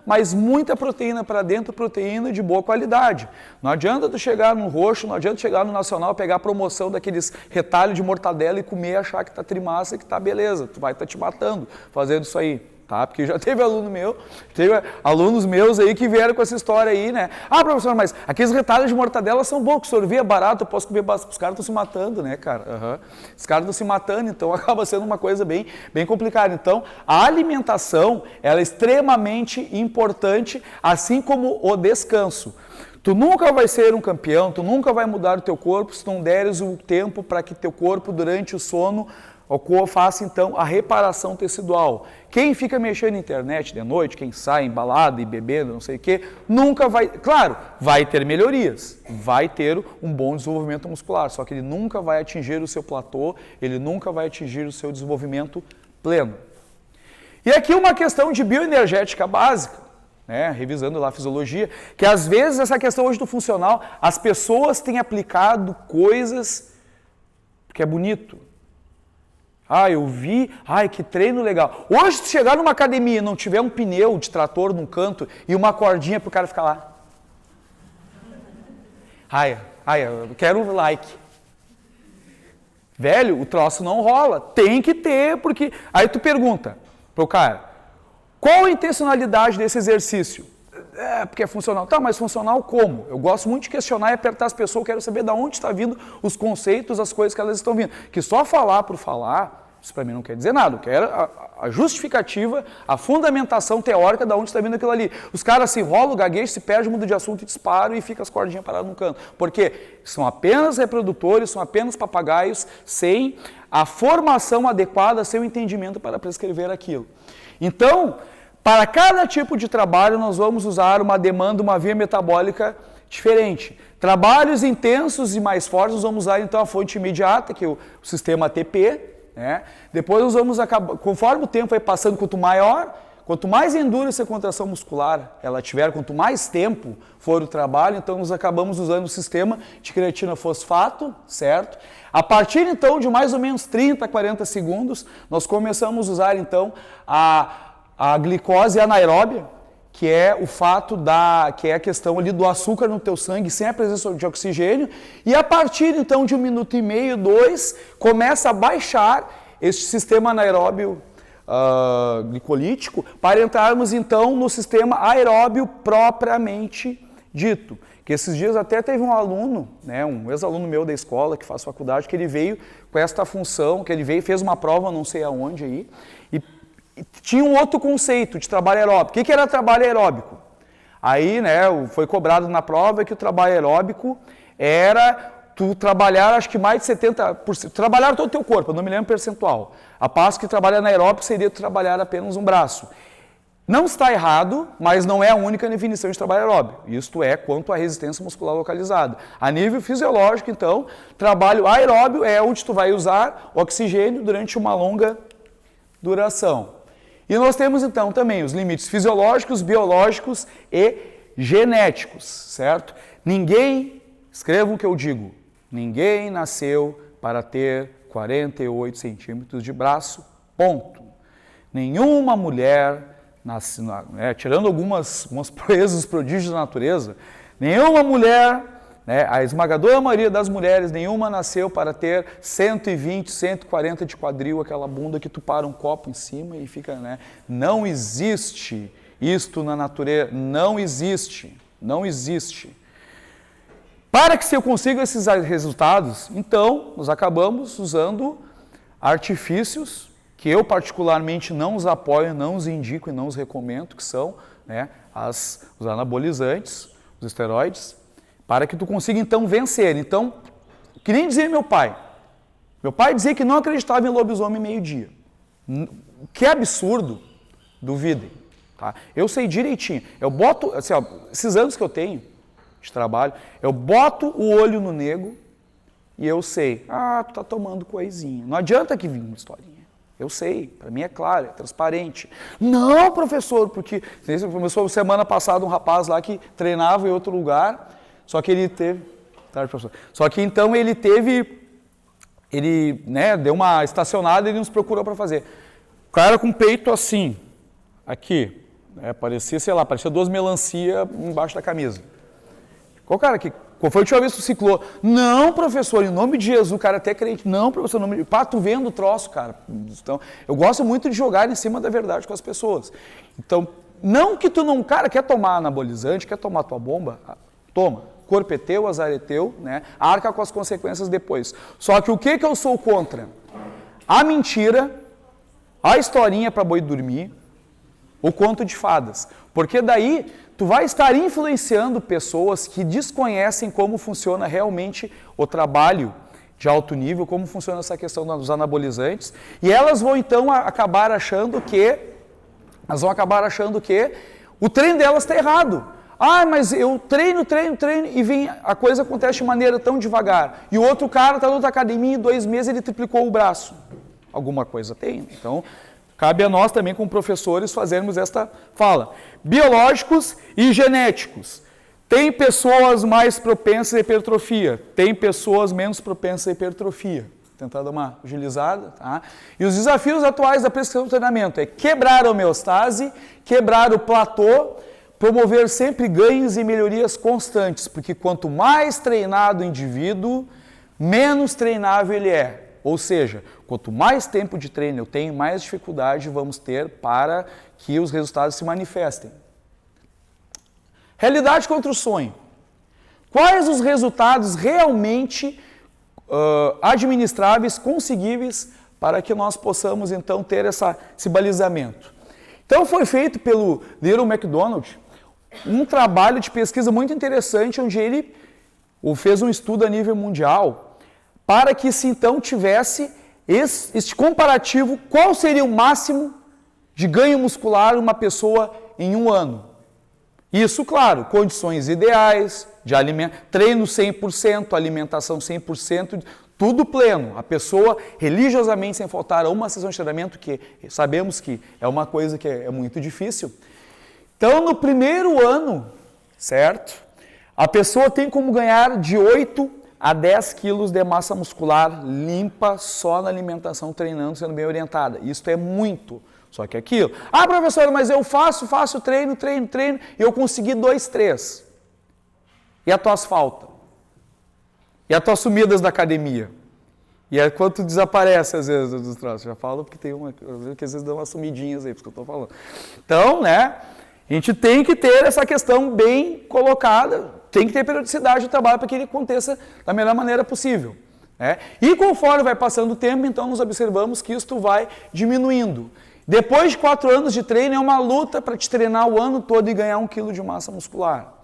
mas muita proteína para dentro, proteína de boa qualidade. Não adianta tu chegar no roxo, não adianta chegar no nacional, pegar a promoção daqueles retalhos de mortadela e comer e achar que tá trimassa e que tá beleza. Tu vai estar te matando fazendo isso aí. Tá? Porque já teve alunos meus aí que vieram com essa história aí, né? Ah, professor, mas aqueles retalhos de mortadela são bons, que sorvete é barato, eu posso comer bastante. Os caras estão se matando, né, cara? Uhum. Os caras estão se matando, então acaba sendo uma coisa bem complicada. Então, a alimentação, ela é extremamente importante, assim como o descanso. Tu nunca vai ser um campeão, tu nunca vai mudar o teu corpo se não deres o tempo para que teu corpo, durante o sono, faça então a reparação tecidual. Quem fica mexendo na internet de noite, quem sai embalado e bebendo, não sei o quê, nunca vai... Claro, vai ter melhorias, vai ter um bom desenvolvimento muscular, só que ele nunca vai atingir o seu platô, ele nunca vai atingir o seu desenvolvimento pleno. E aqui uma questão de bioenergética básica, né, revisando lá a fisiologia, que às vezes essa questão hoje do funcional, as pessoas têm aplicado coisas que é bonito. Ah, eu vi, ai, que treino legal. Hoje, se chegar numa academia e não tiver um pneu de trator num canto e uma cordinha pro cara ficar lá. Ai, eu quero um like. Velho, o troço não rola. Tem que ter, porque... Aí tu pergunta pro cara, qual a intencionalidade desse exercício? É, porque é funcional. Tá, mas funcional como? Eu gosto muito de questionar e apertar as pessoas, eu quero saber de onde está vindo os conceitos, as coisas que elas estão vindo. Que só falar por falar, Isso para mim não quer dizer nada. Eu quero a justificativa, a fundamentação teórica de onde está vindo aquilo ali. Os caras se enrolam, gaguejam, se perdem, mudam de assunto e disparam e fica as cordinhas paradas no canto. Porque são apenas reprodutores, são apenas papagaios sem a formação adequada, sem o entendimento para prescrever aquilo. Então, para cada tipo de trabalho, nós vamos usar uma demanda, uma via metabólica diferente. Trabalhos intensos e mais fortes, nós vamos usar então a fonte imediata, que é o sistema ATP, né? Depois nós vamos acabar, conforme o tempo vai passando, quanto mais endurance a contração muscular ela tiver, quanto mais tempo for o trabalho, então nós acabamos usando o sistema de creatina fosfato, certo? A partir então de mais ou menos 30, 40 segundos, nós começamos a usar então a glicose anaeróbia, que é o fato que é a questão ali do açúcar no teu sangue sem a presença de oxigênio, e a partir então de 1 minuto e meio, 2, começa a baixar este sistema anaeróbio glicolítico para entrarmos então no sistema aeróbio propriamente dito. Que esses dias até teve um aluno, né, um ex-aluno meu da escola que faz faculdade, que ele veio com esta função, que ele veio, fez uma prova não sei aonde aí, e tinha um outro conceito de trabalho aeróbico. O que era trabalho aeróbico? Aí, né, foi cobrado na prova que o trabalho aeróbico era tu trabalhar, acho que mais de 70%, trabalhar todo o teu corpo, eu não me lembro o percentual. A passo que trabalhar anaeróbico seria tu trabalhar apenas um braço. Não está errado, mas não é a única definição de trabalho aeróbico. Isto é quanto à resistência muscular localizada. A nível fisiológico, então, trabalho aeróbio é onde tu vai usar oxigênio durante uma longa duração. E nós temos então também os limites fisiológicos, biológicos e genéticos, certo? Ninguém, escreva o que eu digo, ninguém nasceu para ter 48 centímetros de braço, ponto. Nenhuma mulher, tirando algumas proezas, prodígios da natureza, nenhuma mulher, a esmagadora maioria das mulheres, nenhuma nasceu para ter 120, 140 de quadril, aquela bunda que tu para um copo em cima e fica, né? Não existe isto na natureza, não existe, não existe. Para que se eu consiga esses resultados, então, nós acabamos usando artifícios que eu particularmente não os apoio, não os indico e não os recomendo, que são, né, os anabolizantes, os esteroides, para que tu consiga então vencer. Então, que nem dizia meu pai. Meu pai dizia que não acreditava em lobisomem meio-dia. Que absurdo, duvidem. Tá? Eu sei direitinho. Eu boto, assim, ó, esses anos que eu tenho de trabalho, eu boto o olho no nego e eu sei. Ah, tu tá tomando coisinha. Não adianta que vir uma historinha. Eu sei, para mim é claro, é transparente. Não, professor, porque começou semana passada um rapaz lá que treinava em outro lugar. Só que ele teve, só que então ele né, deu uma estacionada e ele nos procurou para fazer. O cara com o peito assim, aqui, né, parecia, sei lá, parecia 2 melancia embaixo da camisa. Qual cara que, qual foi a última vez que tu ciclou? Não, professor, em nome de Jesus, o cara até crente. Não, professor, em nome de... Pá, tu vendo o troço, cara. Então, eu gosto muito de jogar em cima da verdade com as pessoas. Então, não que tu não, cara, quer tomar anabolizante, quer tomar tua bomba, toma. Corpo é teu, azar é teu, né? Arca com as consequências depois. Só que o que eu sou contra? A mentira, a historinha para boi dormir, o conto de fadas. Porque daí tu vai estar influenciando pessoas que desconhecem como funciona realmente o trabalho de alto nível, como funciona essa questão dos anabolizantes, e elas vão então acabar achando que o treino delas está errado. Ah, mas eu treino, e a coisa acontece de maneira tão devagar. E o outro cara está na outra academia e em 2 meses ele triplicou o braço. Alguma coisa tem. Então, cabe a nós também, como professores, fazermos esta fala. Biológicos e genéticos. Tem pessoas mais propensas à hipertrofia, tem pessoas menos propensas à hipertrofia. Vou tentar dar uma agilizada, tá? E os desafios atuais da prescrição do treinamento é quebrar a homeostase, quebrar o platô, promover sempre ganhos e melhorias constantes, porque quanto mais treinado o indivíduo, menos treinável ele é. Ou seja, quanto mais tempo de treino eu tenho, mais dificuldade vamos ter para que os resultados se manifestem. Realidade contra o sonho. Quais os resultados realmente administráveis, conseguíveis para que nós possamos, então, ter esse balizamento. Então, foi feito pelo Little McDonald um trabalho de pesquisa muito interessante, onde ele fez um estudo a nível mundial, para que se, então, tivesse este comparativo, qual seria o máximo de ganho muscular uma pessoa em um ano. Isso, claro, condições ideais, de treino 100%, alimentação 100%, tudo pleno. A pessoa religiosamente sem faltar a uma sessão de treinamento, que sabemos que é uma coisa que é muito difícil. Então, no primeiro ano, certo? A pessoa tem como ganhar de 8 a 10 quilos de massa muscular limpa só na alimentação, treinando, sendo bem orientada. Isso é muito. Só que aquilo. Ah, professor, mas eu faço treino, e eu consegui 2, 3. E as tuas faltas? E as tuas sumidas da academia? E é quando tu desaparece, às vezes, dos troços. Já falo porque tem uma, que às vezes dão umas sumidinhas aí, por isso que eu estou falando. Então, né, a gente tem que ter essa questão bem colocada, tem que ter periodicidade de trabalho para que ele aconteça da melhor maneira possível. Né? E conforme vai passando o tempo, então, nós observamos que isto vai diminuindo. Depois de 4 anos de treino, é uma luta para te treinar o ano todo e ganhar 1 quilo de massa muscular.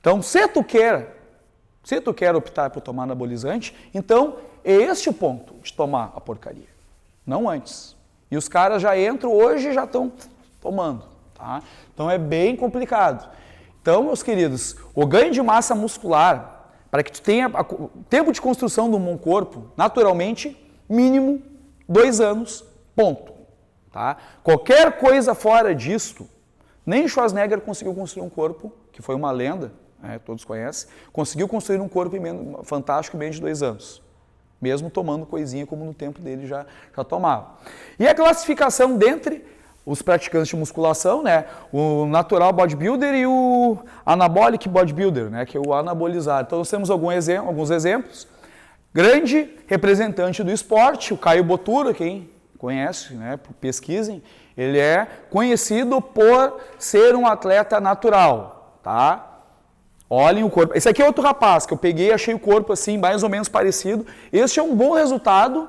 Então, se tu quer optar por tomar anabolizante, então é este o ponto de tomar a porcaria, não antes. E os caras já entram hoje e já estão tomando, tá? Então é bem complicado. Então, meus queridos, o ganho de massa muscular, para que tu tenha tempo de construção do bom corpo, naturalmente, mínimo 2 anos, ponto. Tá? Qualquer coisa fora disto, nem Schwarzenegger conseguiu construir um corpo, que foi uma lenda, né, todos conhecem, conseguiu construir um corpo fantástico em menos de 2 anos, mesmo tomando coisinha como no tempo dele já tomava. E a classificação dentre os praticantes de musculação, né, o natural bodybuilder e o anabolic bodybuilder, né, que é o anabolizado. Então nós temos alguns exemplos. Grande representante do esporte, o Caio Botura, quem conhece, né, pesquisem, ele é conhecido por ser um atleta natural, tá? Olhem o corpo. Esse aqui é outro rapaz que eu peguei e achei o corpo assim, mais ou menos parecido. Este é um bom resultado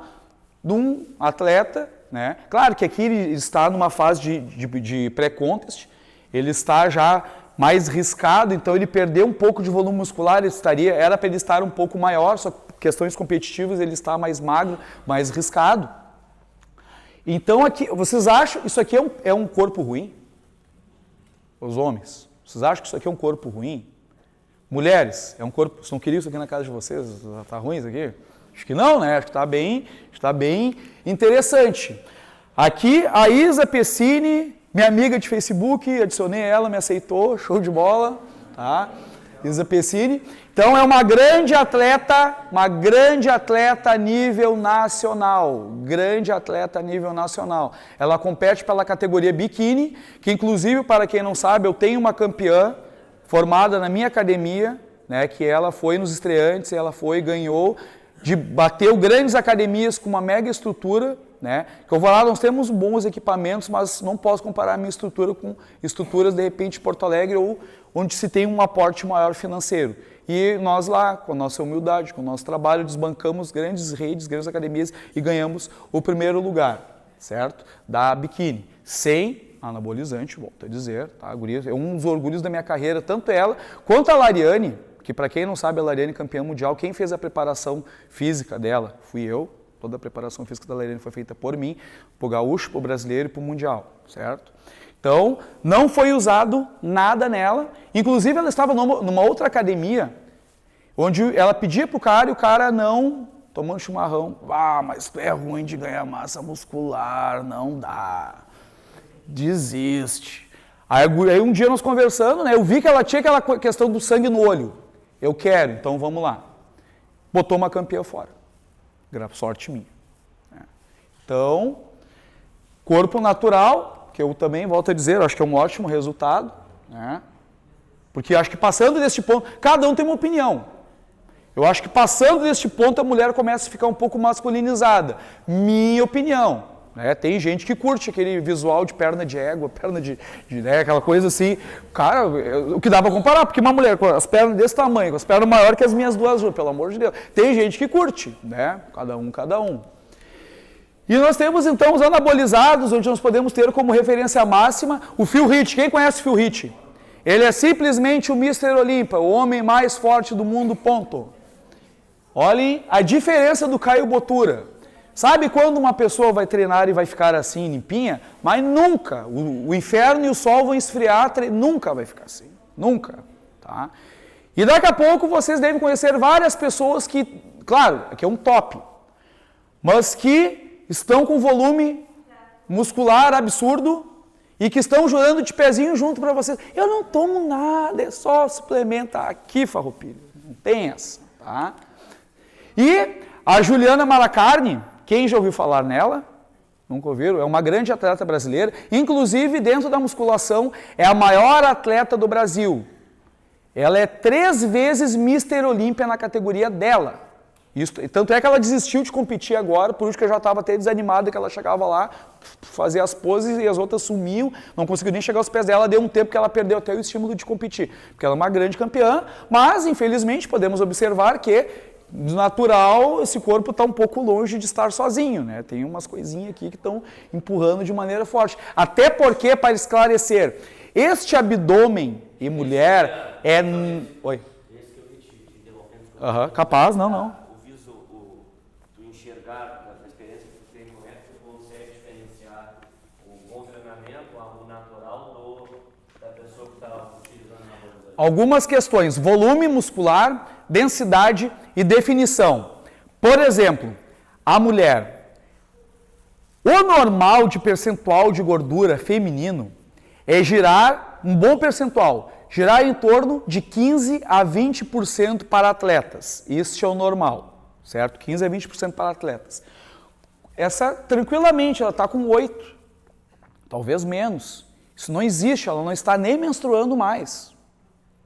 de um atleta, né? Claro que aqui ele está numa fase de pré-contest, ele está já mais riscado, então ele perdeu um pouco de volume muscular, era para ele estar um pouco maior, só que questões competitivas ele está mais magro, mais riscado. Então, aqui, vocês acham que isso aqui é um corpo ruim? Os homens, vocês acham que isso aqui é um corpo ruim? Mulheres, é um corpo... Vocês não queriam isso aqui na casa de vocês? Está ruim isso aqui? Acho que não, né? Acho que está bem interessante. Aqui, a Isa Pessini, minha amiga de Facebook, adicionei ela, me aceitou, show de bola, tá? Isa Pessini. Então, é uma grande atleta a nível nacional, Ela compete pela categoria biquíni, que inclusive, para quem não sabe, eu tenho uma campeã formada na minha academia, né, que ela foi nos estreantes, ganhou, bateu grandes academias com uma mega estrutura, né, que eu vou lá, nós temos bons equipamentos, mas não posso comparar a minha estrutura com estruturas, de repente, de Porto Alegre, ou onde se tem um aporte maior financeiro. E nós lá, com a nossa humildade, com o nosso trabalho, desbancamos grandes redes, grandes academias e ganhamos o primeiro lugar, certo? Da biquíni, sem anabolizante, volto a dizer, tá, guria? É um dos orgulhos da minha carreira, tanto ela quanto a Lariane, que para quem não sabe, a Lariane campeã mundial, quem fez a preparação física dela fui eu, toda a preparação física da Lariane foi feita por mim, pro gaúcho, pro brasileiro e pro mundial, certo? Então, não foi usado nada nela, inclusive ela estava numa outra academia, onde ela pedia pro cara e o cara não, tomando chimarrão, mas é ruim de ganhar massa muscular, não dá, desiste. Aí um dia nós conversando, né, eu vi que ela tinha aquela questão do sangue no olho, eu quero, então vamos lá. Botou uma campeã fora, sorte minha. Então, corpo natural, que eu também, volto a dizer, acho que é um ótimo resultado, né? Porque acho que passando desse ponto, cada um tem uma opinião. Eu acho que passando desse ponto a mulher começa a ficar um pouco masculinizada. Minha opinião. Né? Tem gente que curte aquele visual de perna de égua, perna né? Aquela coisa assim. Cara, o que dá pra comparar? Porque uma mulher com as pernas desse tamanho, com as pernas maiores que as minhas duas, pelo amor de Deus. Tem gente que curte, né? Cada um. E nós temos então os anabolizados, onde nós podemos ter como referência máxima o Phil Heath. Quem conhece o Phil Heath? Ele é simplesmente o Mr. Olímpia, o homem mais forte do mundo, ponto. Olhem a diferença do Caio Botura. Sabe quando uma pessoa vai treinar e vai ficar assim, limpinha? Mas nunca. O inferno e o sol vão esfriar, nunca vai ficar assim. Nunca. Tá? E daqui a pouco vocês devem conhecer várias pessoas que, claro, aqui é um top, mas que estão com volume muscular absurdo e que estão jurando de pezinho junto para vocês. Eu não tomo nada, é só suplementa aqui, Farroupilha. Não tem essa, tá? E a Juliana Malacarne, quem já ouviu falar nela? Nunca ouviram? É uma grande atleta brasileira. Inclusive, dentro da musculação, é a maior atleta do Brasil. Ela é 3 vezes Mr. Olímpia na categoria dela. Isso, tanto é que ela desistiu de competir agora, por isso que eu já estava até desanimada, que ela chegava lá, fazia as poses e as outras sumiam, não conseguiu nem chegar aos pés dela, deu um tempo que ela perdeu até o estímulo de competir. Porque ela é uma grande campeã, mas infelizmente podemos observar que natural, esse corpo está um pouco longe de estar sozinho, né? Tem umas coisinhas aqui que estão empurrando de maneira forte. Até porque, para esclarecer, este abdômen em mulher é... Oi? Esse que eu te interrompendo. Aham, capaz, não. Tu enxergar, da experiência que tu tem, como é que tu consegue diferenciar o bom treinamento, algo natural, da pessoa que está utilizando na anabolizante? Algumas questões, volume muscular, densidade e definição. Por exemplo, a mulher, o normal de percentual de gordura feminino é girar um bom percentual, girar em torno de 15 a 20% para atletas. Isso é o normal, certo? 15 a 20% para atletas. Essa, tranquilamente, ela está com 8, talvez menos. Isso não existe, ela não está nem menstruando mais.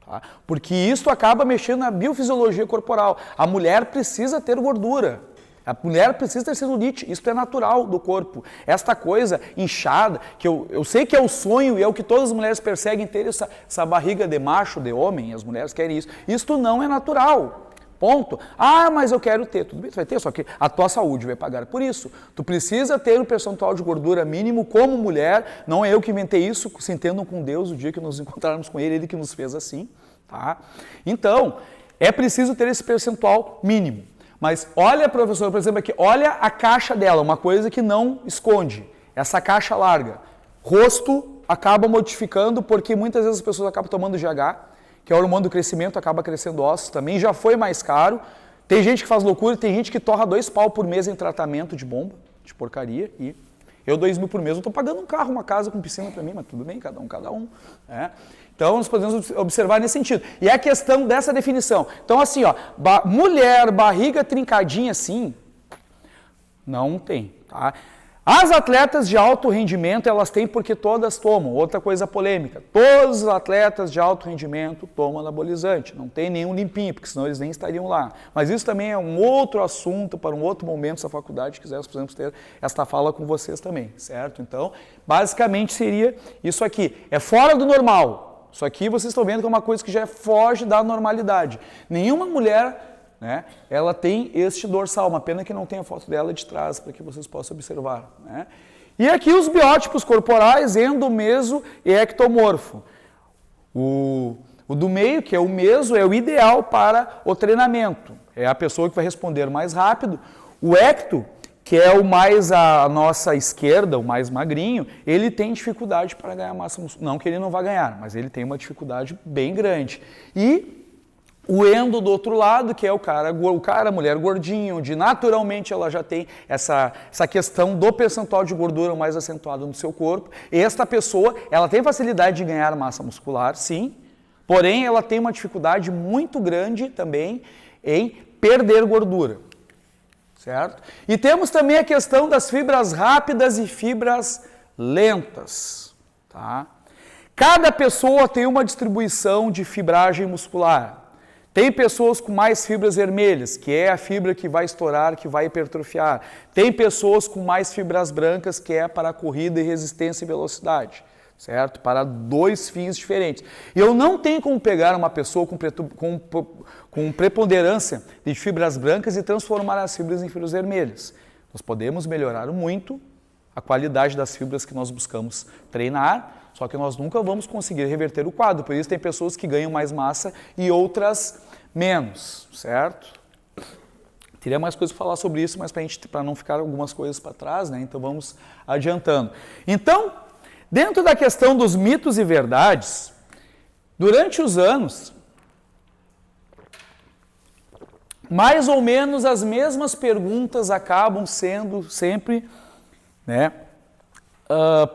Tá? Porque isso acaba mexendo na biofisiologia corporal. A mulher precisa ter gordura. A mulher precisa ter celulite, isso é natural do corpo. Esta coisa inchada, que eu sei que é o sonho e é o que todas as mulheres perseguem, ter essa barriga de macho, de homem, as mulheres querem isso. Isto não é natural, ponto. Ah, mas eu quero ter, tudo bem, tu vai ter, só que a tua saúde vai pagar por isso. Tu precisa ter um percentual de gordura mínimo como mulher, não é eu que inventei isso, se entendam com Deus o dia que nos encontrarmos com Ele que nos fez assim, tá? Então, é preciso ter esse percentual mínimo. Mas olha, professor, por exemplo, aqui, olha a caixa dela, uma coisa que não esconde, essa caixa larga. Rosto acaba modificando porque muitas vezes as pessoas acabam tomando GH, que é o hormônio do crescimento, acaba crescendo ossos, também já foi mais caro. Tem gente que faz loucura, tem gente que torra 2 pau por mês em tratamento de bomba, de porcaria, e eu 2 mil por mês, eu estou pagando um carro, uma casa com piscina para mim, mas tudo bem, cada um. Né? Então, nós podemos observar nesse sentido. E é a questão dessa definição. Então, assim, ó, mulher, barriga trincadinha assim, não tem, tá? As atletas de alto rendimento, elas têm porque todas tomam. Outra coisa polêmica, todos os atletas de alto rendimento tomam anabolizante. Não tem nenhum limpinho, porque senão eles nem estariam lá. Mas isso também é um outro assunto para um outro momento, se a faculdade quiser, nós podemos ter esta fala com vocês também, certo? Então, basicamente seria isso aqui. É fora do normal. Isso aqui vocês estão vendo que é uma coisa que já foge da normalidade. Nenhuma mulher, né, ela tem este dorsal, uma pena que não tem a foto dela de trás, para que vocês possam observar. Né? E aqui os biótipos corporais, endo, meso e ectomorfo. O do meio, que é o meso, é o ideal para o treinamento. É a pessoa que vai responder mais rápido. O ecto, que é o mais à nossa esquerda, o mais magrinho, ele tem dificuldade para ganhar massa muscular. Não que ele não vá ganhar, mas ele tem uma dificuldade bem grande. E o endo do outro lado, que é a mulher gordinha, onde naturalmente ela já tem essa questão do percentual de gordura mais acentuado no seu corpo. Esta pessoa, ela tem facilidade de ganhar massa muscular, sim, porém ela tem uma dificuldade muito grande também em perder gordura. Certo? E temos também a questão das fibras rápidas e fibras lentas. Tá? Cada pessoa tem uma distribuição de fibragem muscular. Tem pessoas com mais fibras vermelhas, que é a fibra que vai estourar, que vai hipertrofiar. Tem pessoas com mais fibras brancas, que é para a corrida e resistência e velocidade. Certo? Para 2 fins diferentes. E eu não tenho como pegar uma pessoa com preponderância de fibras brancas e transformar as fibras em fibras vermelhas. Nós podemos melhorar muito a qualidade das fibras que nós buscamos treinar, só que nós nunca vamos conseguir reverter o quadro. Por isso tem pessoas que ganham mais massa e outras menos, certo? Teria mais coisas para falar sobre isso, mas para não ficar algumas coisas para trás, né? Então vamos adiantando. Então, dentro da questão dos mitos e verdades, durante os anos, mais ou menos as mesmas perguntas acabam sendo sempre, né,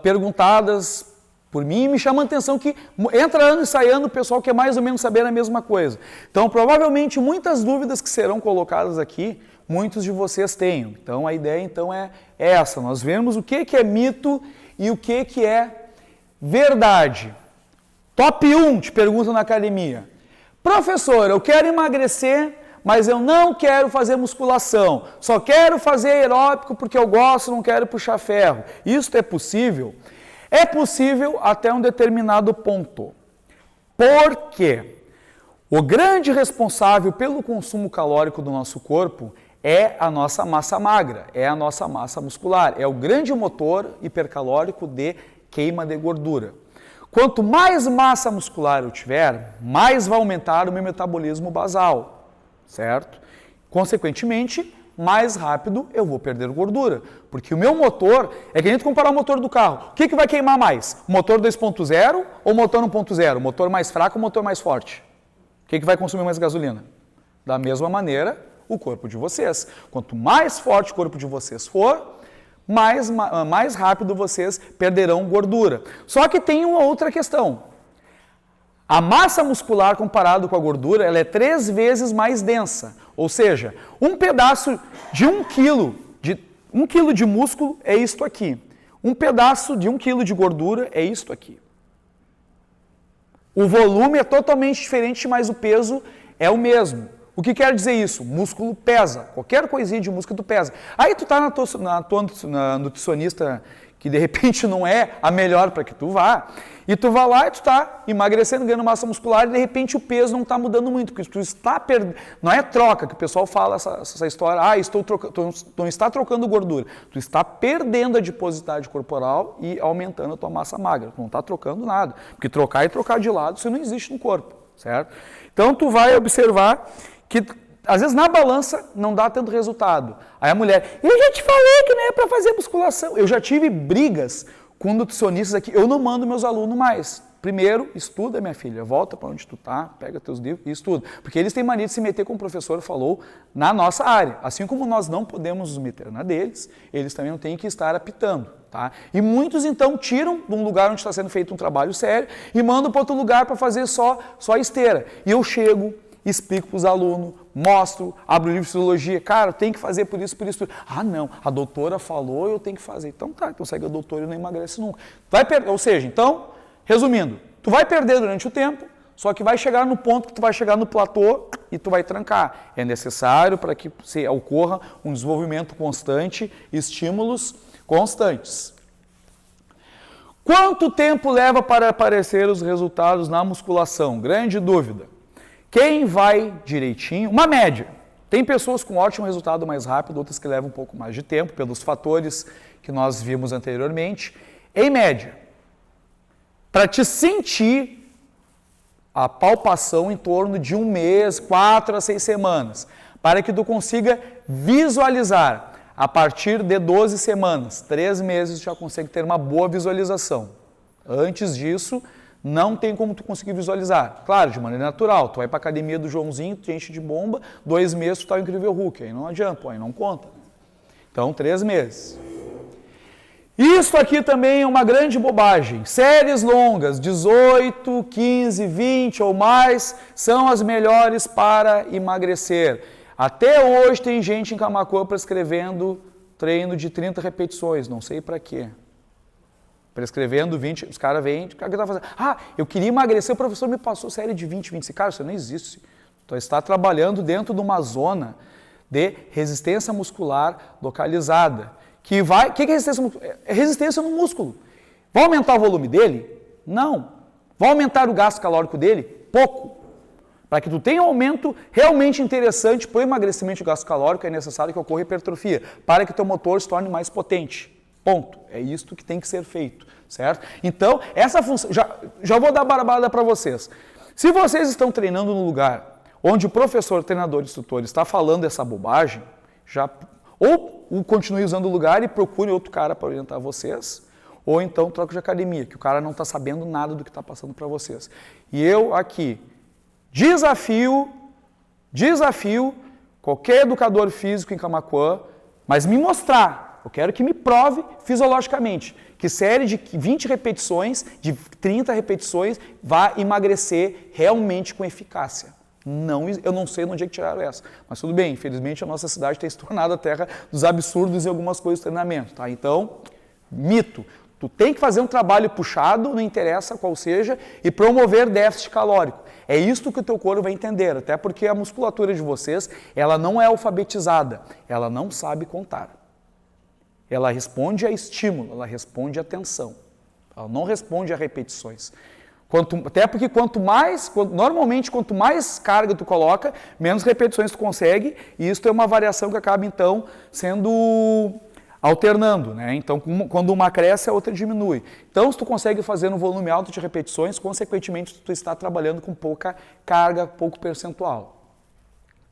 perguntadas por mim, e me chama a atenção que entra ano e sai ano o pessoal quer mais ou menos saber a mesma coisa. Então, provavelmente, muitas dúvidas que serão colocadas aqui, muitos de vocês tenham. Então, a ideia então é essa, nós vemos o que é mito e o que é verdade. Top 1, te perguntam na academia. Professor, eu quero emagrecer, mas eu não quero fazer musculação, só quero fazer aeróbico porque eu gosto, não quero puxar ferro. Isso é possível? É possível até um determinado ponto. Por quê? O grande responsável pelo consumo calórico do nosso corpo é a nossa massa magra, é a nossa massa muscular, é o grande motor hipercalórico de queima de gordura. Quanto mais massa muscular eu tiver, mais vai aumentar o meu metabolismo basal, certo? Consequentemente, mais rápido eu vou perder gordura, porque o meu motor, é que a gente comparar o motor do carro, o que vai queimar mais? O motor 2.0 ou o motor 1.0? O motor mais fraco ou o motor mais forte? O que vai consumir mais gasolina? Da mesma maneira, o corpo de vocês. Quanto mais forte o corpo de vocês for, mais rápido vocês perderão gordura. Só que tem uma outra questão. A massa muscular comparado com a gordura, ela é 3 vezes mais densa. Ou seja, um pedaço de 1 quilo de músculo é isto aqui. Um pedaço de 1 quilo de gordura é isto aqui. O volume é totalmente diferente, mas o peso é o mesmo. O que quer dizer isso? Músculo pesa. Qualquer coisinha de músculo pesa. Aí tu tá na nutricionista que de repente não é a melhor para que tu vá, e tu vai lá e tu tá emagrecendo, ganhando massa muscular, e de repente o peso não está mudando muito, porque tu está perdendo, não é troca, que o pessoal fala essa história, tu não está trocando gordura, tu está perdendo a adiposidade corporal e aumentando a tua massa magra, tu não está trocando nada, porque trocar e trocar de lado, isso não existe no corpo, certo? Então tu vai observar que às vezes na balança não dá tanto resultado. Aí a mulher, eu já te falei que não é para fazer musculação. Eu já tive brigas com nutricionistas aqui, eu não mando meus alunos mais. Primeiro, estuda, minha filha, volta para onde tu tá, pega teus livros e estuda. Porque eles têm mania de se meter, como o professor falou, na nossa área. Assim como nós não podemos nos meter na deles, eles também não têm que estar apitando. Tá? E muitos então tiram de um lugar onde está sendo feito um trabalho sério e mandam para outro lugar para fazer só esteira. E eu chego, explico para os alunos, mostro, abro o livro de fisiologia, cara, tem que fazer por isso, por isso. Ah, não, a doutora falou, eu tenho que fazer. Então tá, então segue a doutora e não emagrece nunca. Ou seja, então, resumindo, tu vai perder durante o tempo, só que vai chegar no ponto que tu vai chegar no platô e tu vai trancar. É necessário para que ocorra um desenvolvimento constante, estímulos constantes. Quanto tempo leva para aparecer os resultados na musculação? Grande dúvida. Quem vai direitinho, uma média. Tem pessoas com ótimo resultado mais rápido, outras que levam um pouco mais de tempo, pelos fatores que nós vimos anteriormente. Em média, para te sentir a palpação em torno de 1 mês, 4 a 6 semanas, para que tu consiga visualizar a partir de 12 semanas, 3 meses já consegue ter uma boa visualização. Antes disso, não tem como tu conseguir visualizar. Claro, de maneira natural. Tu vai para a academia do Joãozinho, tu enche de bomba, 2 meses tu tá o Incrível Hulk. Aí não adianta, aí não conta. Então, 3 meses. Isso aqui também é uma grande bobagem. Séries longas, 18, 15, 20 ou mais, são as melhores para emagrecer. Até hoje tem gente em Camaquã prescrevendo treino de 30 repetições, não sei para quê. Prescrevendo 20, os caras vêm, o que tá fazendo? Ah, eu queria emagrecer, o professor me passou série de 20, 25. Cara, isso não existe. Tu está trabalhando dentro de uma zona de resistência muscular localizada. O que é resistência muscular? É resistência no músculo. Vai aumentar o volume dele? Não. Vai aumentar o gasto calórico dele? Pouco. Para que tu tenha um aumento realmente interessante para o emagrecimento de gasto calórico, é necessário que ocorra hipertrofia, para que teu motor se torne mais potente. Ponto. É isto que tem que ser feito, certo? Então, essa função... Já vou dar barbada para vocês. Se vocês estão treinando num lugar onde o professor, treinador, instrutor está falando essa bobagem, ou continue usando o lugar e procure outro cara para orientar vocês, ou então troca de academia, que o cara não está sabendo nada do que está passando para vocês. E eu aqui desafio qualquer educador físico em Camaquã, mas me mostrar, eu quero que me prove fisiologicamente, que série de 20 repetições, de 30 repetições, vai emagrecer realmente com eficácia. Não, eu não sei onde é que tiraram essa, mas tudo bem, infelizmente a nossa cidade tem se tornado a terra dos absurdos em algumas coisas de treinamento, tá? Então, mito. Tu tem que fazer um trabalho puxado, não interessa qual seja, e promover déficit calórico. É isto que o teu corpo vai entender, até porque a musculatura de vocês, ela não é alfabetizada, ela não sabe contar. Ela responde a estímulo, ela responde a tensão. Ela não responde a repetições. Até porque normalmente quanto mais carga tu coloca, menos repetições tu consegue, e isso é uma variação que acaba então sendo alternando, né? Então, quando uma cresce, a outra diminui. Então, se tu consegue fazer um volume alto de repetições, consequentemente, tu está trabalhando com pouca carga, pouco percentual.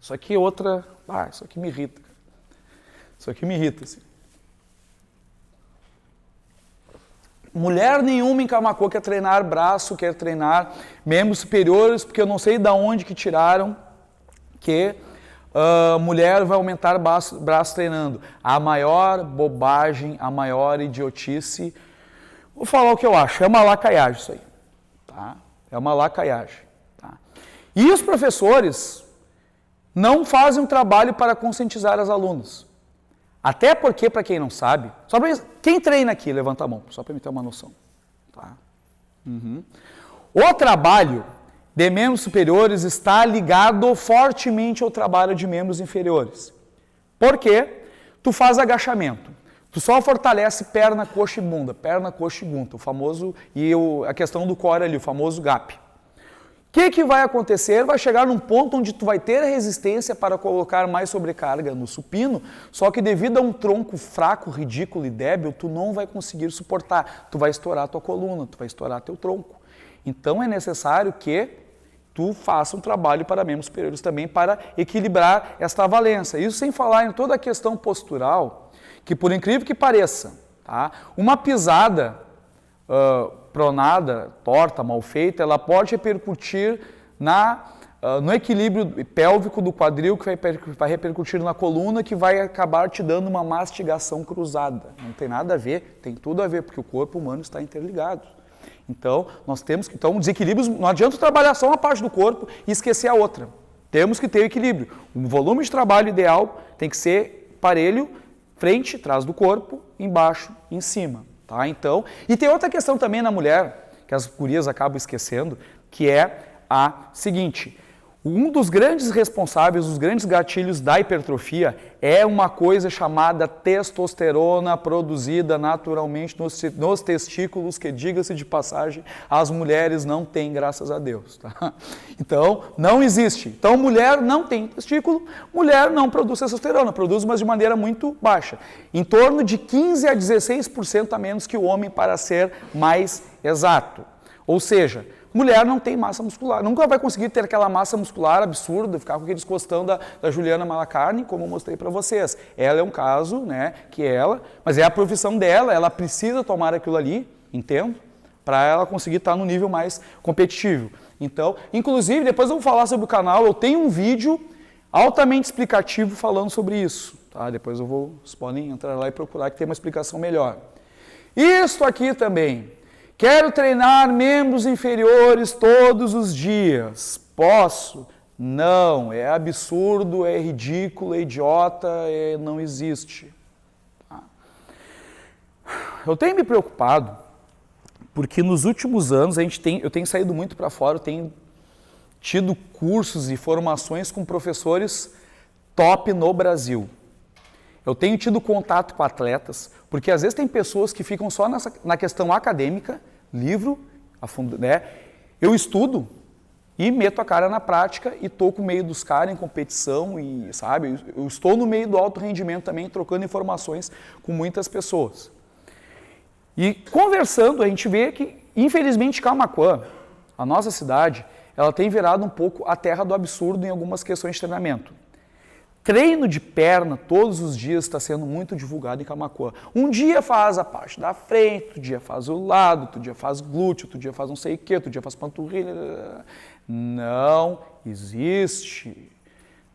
Isso aqui é outra... isso aqui me irrita. Isso aqui me irrita, assim. Mulher nenhuma em Camaquã quer treinar braço, quer treinar membros superiores, porque eu não sei de onde que tiraram que mulher vai aumentar braço treinando. A maior bobagem, a maior idiotice, vou falar o que eu acho, é uma lacaiagem isso aí. Tá? É uma lacaiagem. Tá? E os professores não fazem um trabalho para conscientizar as alunas. Até porque, para quem não sabe, quem treina aqui, levanta a mão, só para me ter uma noção. Tá? O trabalho de membros superiores está ligado fortemente ao trabalho de membros inferiores. Por quê? Tu faz agachamento. Tu só fortalece perna, coxa e bunda. O famoso, a questão do core ali, o famoso gap. O que vai acontecer? Vai chegar num ponto onde tu vai ter resistência para colocar mais sobrecarga no supino, só que devido a um tronco fraco, ridículo e débil, tu não vai conseguir suportar. Tu vai estourar a tua coluna, tu vai estourar teu tronco. Então é necessário que tu faça um trabalho para membros superiores também para equilibrar esta valência. Isso sem falar em toda a questão postural, que por incrível que pareça, tá? Uma pisada pronada, torta, mal feita, ela pode repercutir no equilíbrio pélvico do quadril, que vai repercutir na coluna, que vai acabar te dando uma mastigação cruzada. Não tem nada a ver, tem tudo a ver, porque o corpo humano está interligado. Então, nós temos que... Então, desequilíbrios... Não adianta trabalhar só uma parte do corpo e esquecer a outra. Temos que ter equilíbrio. O volume de trabalho ideal tem que ser parelho, frente, trás do corpo, embaixo, em cima. Tá? Então, e tem outra questão também na mulher, que as gurias acabam esquecendo, que é a seguinte: um dos grandes responsáveis, os grandes gatilhos da hipertrofia é uma coisa chamada testosterona produzida naturalmente nos testículos, que, diga-se de passagem, as mulheres não têm, graças a Deus. Tá? Então, não existe. Então, mulher não tem testículo, mulher não produz testosterona, produz, mas de maneira muito baixa. Em torno de 15 a 16% a menos que o homem, para ser mais exato. Ou seja, mulher não tem massa muscular, nunca vai conseguir ter aquela massa muscular absurda, ficar com aqueles costão da Juliana Malacarne, como eu mostrei para vocês. Ela é um caso, né, mas é a profissão dela, ela precisa tomar aquilo ali, entendo, para ela conseguir estar no nível mais competitivo. Então, inclusive, depois eu vou falar sobre o canal, eu tenho um vídeo altamente explicativo falando sobre isso. Tá? Depois vocês podem entrar lá e procurar que tem uma explicação melhor. Isso aqui também. Quero treinar membros inferiores todos os dias. Posso? Não. É absurdo, é ridículo, é idiota, não existe. Eu tenho me preocupado porque nos últimos anos eu tenho saído muito para fora, eu tenho tido cursos e formações com professores top no Brasil. Eu tenho tido contato com atletas, porque às vezes tem pessoas que ficam só na questão acadêmica, livro, né? Eu estudo, e meto a cara na prática e estou com o meio dos caras em competição e, sabe, eu estou no meio do alto rendimento também, trocando informações com muitas pessoas. E conversando, a gente vê que, infelizmente, Camaquã, a nossa cidade, ela tem virado um pouco a terra do absurdo em algumas questões de treinamento. Treino de perna todos os dias está sendo muito divulgado em Camaquã. Um dia faz a parte da frente, outro dia faz o lado, outro dia faz glúteo, outro dia faz não sei o que, outro dia faz panturrilha. Não existe.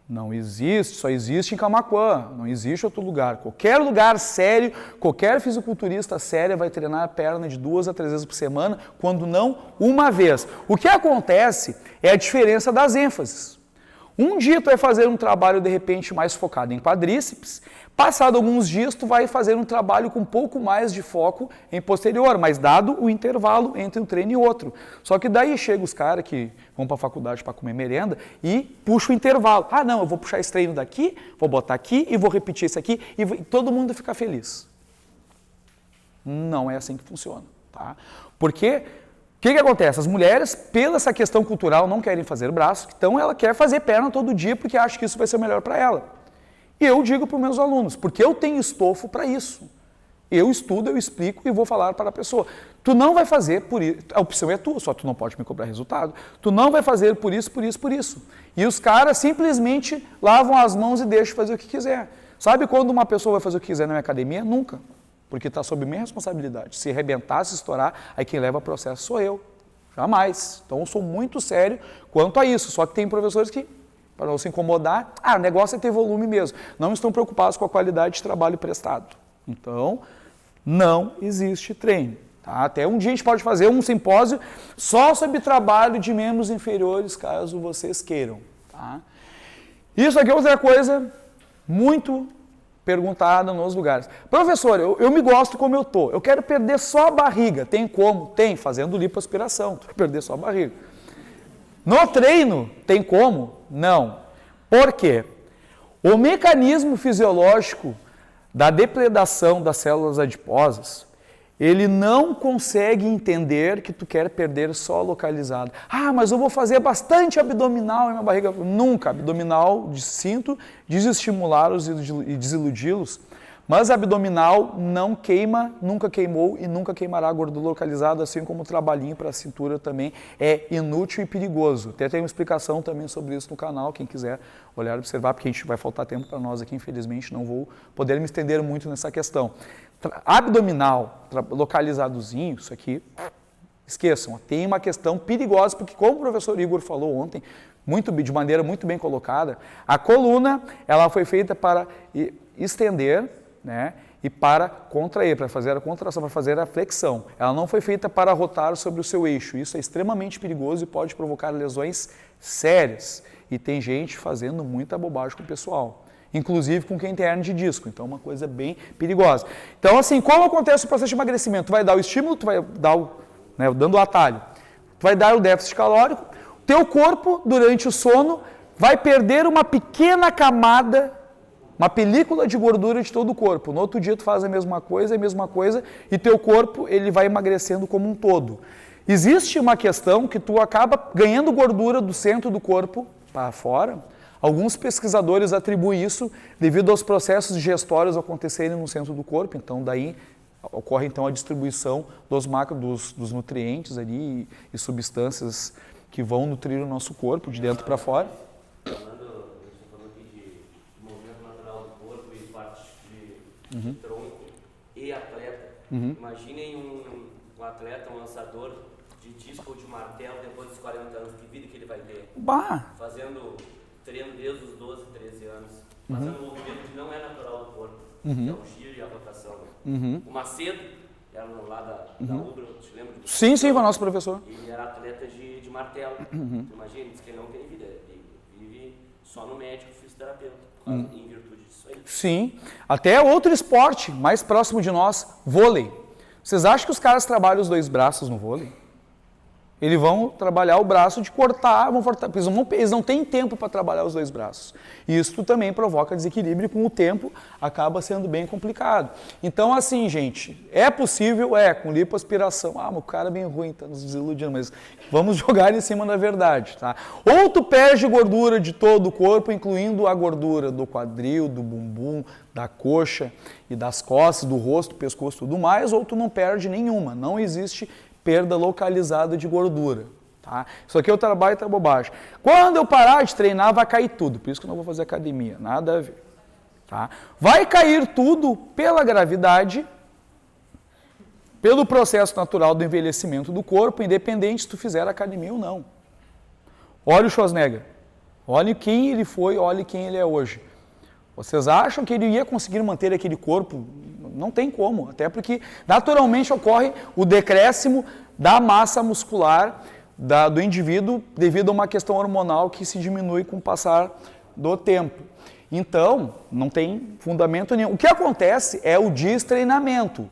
Não existe, só existe em Camaquã, não existe outro lugar. Qualquer lugar sério, qualquer fisiculturista sério vai treinar a perna de 2 a 3 vezes por semana, quando não uma vez. O que acontece é a diferença das ênfases. Um dia tu vai fazer um trabalho de repente mais focado em quadríceps, passado alguns dias tu vai fazer um trabalho com um pouco mais de foco em posterior, mas dado o intervalo entre um treino e outro. Só que daí chega os caras que vão para a faculdade para comer merenda e puxa o intervalo. Ah não, eu vou puxar esse treino daqui, vou botar aqui e vou repetir esse aqui e todo mundo fica feliz. Não é assim que funciona, tá? Porque o que acontece? As mulheres, pela essa questão cultural, não querem fazer braço, então ela quer fazer perna todo dia porque acha que isso vai ser melhor para ela. E eu digo para os meus alunos, porque eu tenho estofo para isso. Eu estudo, eu explico e vou falar para a pessoa. Tu não vai fazer por isso, a opção é tua, só tu não pode me cobrar resultado. Tu não vai fazer por isso, por isso, por isso. E os caras simplesmente lavam as mãos e deixam fazer o que quiser. Sabe quando uma pessoa vai fazer o que quiser na minha academia? Nunca. Porque está sob minha responsabilidade. Se arrebentar, se estourar, aí quem leva o processo sou eu. Jamais. Então eu sou muito sério quanto a isso. Só que tem professores que, para não se incomodar, o negócio é ter volume mesmo. Não estão preocupados com a qualidade de trabalho prestado. Então, não existe treino. Tá? Até um dia a gente pode fazer um simpósio só sobre trabalho de membros inferiores, caso vocês queiram. Tá? Isso aqui é outra coisa muito perguntada nos lugares. Professor, eu me gosto como eu tô. Eu quero perder só a barriga. Tem como? Tem, fazendo lipoaspiração. Tu vai perder só a barriga. No treino, tem como? Não. Por quê? O mecanismo fisiológico da depredação das células adiposas, ele não consegue entender que tu quer perder só localizado. Ah, mas eu vou fazer bastante abdominal em minha barriga. Nunca. Abdominal, sinto desestimulá-los e desiludi-los. Mas abdominal não queima, nunca queimou e nunca queimará gordura localizada, assim como o trabalhinho para a cintura também é inútil e perigoso. Até tem uma explicação também sobre isso no canal, quem quiser olhar e observar, porque a gente vai faltar tempo para nós aqui, infelizmente, não vou poder me estender muito nessa questão. Abdominal, localizadozinho, isso aqui, esqueçam, tem uma questão perigosa, porque como o professor Igor falou ontem, de maneira muito bem colocada, a coluna ela foi feita para estender, né, e para contrair, para fazer a contração, para fazer a flexão. Ela não foi feita para rotar sobre o seu eixo. Isso é extremamente perigoso e pode provocar lesões sérias. E tem gente fazendo muita bobagem com o pessoal, inclusive com quem tem hernia de disco. Então é uma coisa bem perigosa. Então assim, como acontece o processo de emagrecimento? Tu vai dar o estímulo, tu vai dar dando o atalho, tu vai dar o déficit calórico, teu corpo, durante o sono, vai perder uma pequena camada, uma película de gordura de todo o corpo. No outro dia tu faz a mesma coisa, e teu corpo ele vai emagrecendo como um todo. Existe uma questão que tu acaba ganhando gordura do centro do corpo para fora. Alguns pesquisadores atribuem isso devido aos processos digestórios acontecerem no centro do corpo. Então daí ocorre então a distribuição dos nutrientes ali e substâncias que vão nutrir o nosso corpo de dentro para fora. De tronco e atleta. Imaginem um atleta, um lançador de disco ou de martelo depois dos 40 anos, que vida que ele vai ter? Fazendo treino desde os 12, 13 anos, fazendo um movimento que não é natural do corpo, que é o giro e a rotação. O Macedo, era lá da Ubra, te lembra? Sim, foi nosso professor. Ele era atleta de martelo. Imagina, diz que ele não tem vida, ele vive só no médico fisioterapeuta, em virtude disso aí. Sim, até outro esporte mais próximo de nós, vôlei. Vocês acham que os caras trabalham os dois braços no vôlei? Eles vão trabalhar o braço de cortar, eles não têm tempo para trabalhar os dois braços. Isso também provoca desequilíbrio e com o tempo acaba sendo bem complicado. Então assim, gente, é possível, com lipoaspiração. O cara é bem ruim, tá nos desiludindo, mas vamos jogar em cima da verdade, tá? Ou tu perde gordura de todo o corpo, incluindo a gordura do quadril, do bumbum, da coxa e das costas, do rosto, pescoço e tudo mais, ou tu não perde nenhuma. Não existe perda localizada de gordura. Tá? Isso aqui é o trabalho da bobagem. Quando eu parar de treinar, vai cair tudo. Por isso que eu não vou fazer academia. Nada a ver. Tá? Vai cair tudo pela gravidade, pelo processo natural do envelhecimento do corpo, independente se tu fizer academia ou não. Olha o Schwarzenegger. Olha quem ele foi, olha quem ele é hoje. Vocês acham que ele ia conseguir manter aquele corpo? Não tem como, até porque naturalmente ocorre o decréscimo da massa muscular do indivíduo devido a uma questão hormonal que se diminui com o passar do tempo. Então, não tem fundamento nenhum. O que acontece é o destreinamento,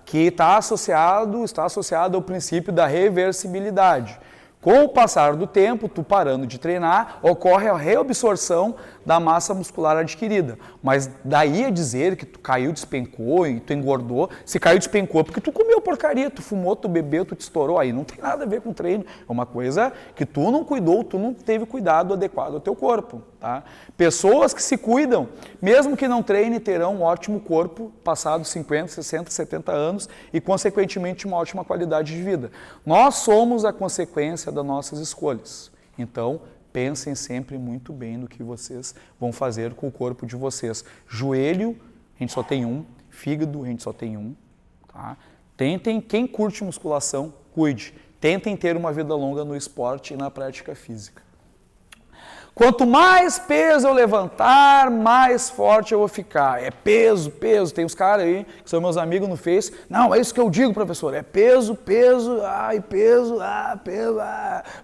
que está associado ao princípio da reversibilidade. Com o passar do tempo, tu parando de treinar, ocorre a reabsorção da massa muscular adquirida. Mas daí a dizer que tu caiu, despencou e tu engordou, se caiu, despencou, porque tu comeu porcaria, tu fumou, tu bebeu, tu te estourou, aí não tem nada a ver com treino. É uma coisa que tu não cuidou, tu não teve cuidado adequado ao teu corpo. Tá? Pessoas que se cuidam, mesmo que não treinem, terão um ótimo corpo passados 50, 60, 70 anos e, consequentemente, uma ótima qualidade de vida. Nós somos a consequência das nossas escolhas. Então, pensem sempre muito bem no que vocês vão fazer com o corpo de vocês. Joelho, a gente só tem um. Fígado, a gente só tem um. Tá? Tentem, quem curte musculação, cuide. Tentem ter uma vida longa no esporte e na prática física. Quanto mais peso eu levantar, mais forte eu vou ficar. É peso, peso. Tem uns caras aí, que são meus amigos no Face. Não, é isso que eu digo, professor. É peso, peso, peso, peso,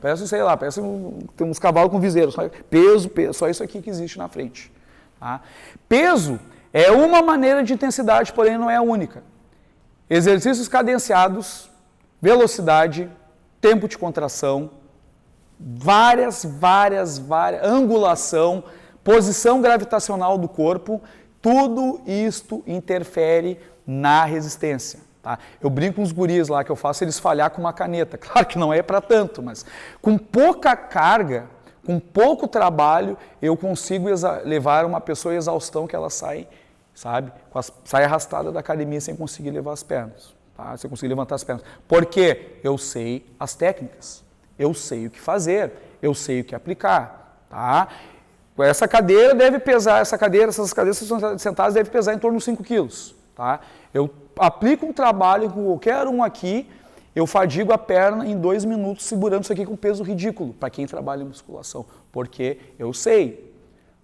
Parece, sei lá, tem uns cavalos com viseiro. Peso, peso. Só isso aqui que existe na frente. Tá? Peso é uma maneira de intensidade, porém não é a única. Exercícios cadenciados, velocidade, tempo de contração, várias, angulação, posição gravitacional do corpo, tudo isto interfere na resistência. Tá? Eu brinco com os guris lá que eu faço eles falhar com uma caneta. Claro que não é para tanto, mas com pouca carga, com pouco trabalho, eu consigo levar uma pessoa à exaustão que ela sai, sabe? Sai arrastada da academia sem conseguir levar as pernas. Tá? Sem conseguir levantar as pernas. Porque eu sei as técnicas. Eu sei o que fazer, eu sei o que aplicar, tá? Essa cadeira deve pesar, essas cadeiras que estão sentadas devem pesar em torno de 5 quilos, tá? Eu aplico um trabalho com qualquer um aqui, eu fadigo a perna em 2 minutos segurando isso aqui com peso ridículo, para quem trabalha em musculação, porque eu sei.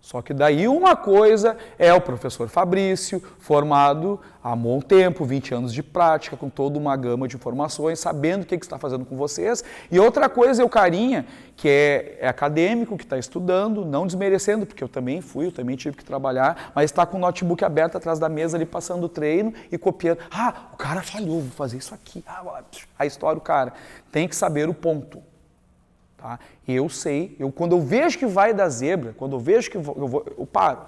Só que daí uma coisa é o professor Fabrício, formado há bom tempo, 20 anos de prática, com toda uma gama de informações, sabendo o que está fazendo com vocês. E outra coisa é o carinha, que é acadêmico, que está estudando, não desmerecendo, porque eu também também tive que trabalhar, mas está com o notebook aberto atrás da mesa ali, passando o treino e copiando. O cara falhou, vou fazer isso aqui. A história do cara. Tem que saber o ponto. Tá? Eu sei, quando eu vejo que vai dar zebra, quando eu vejo que eu paro.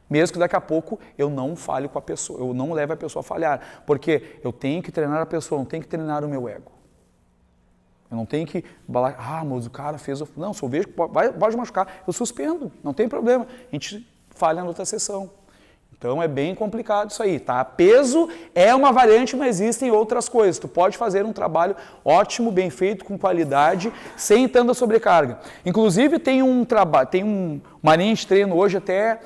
Mesmo que daqui a pouco eu não falhe com a pessoa, eu não leve a pessoa a falhar. Porque eu tenho que treinar a pessoa, não tenho que treinar o meu ego. Eu não tenho que falar, mas o cara fez... Não, se eu vejo que pode machucar, eu suspendo, não tem problema. A gente falha na outra sessão. Então é bem complicado isso aí, tá? Peso é uma variante, mas existem outras coisas. Tu pode fazer um trabalho ótimo, bem feito, com qualidade, sem tanta sobrecarga. Inclusive tem uma linha de treino hoje até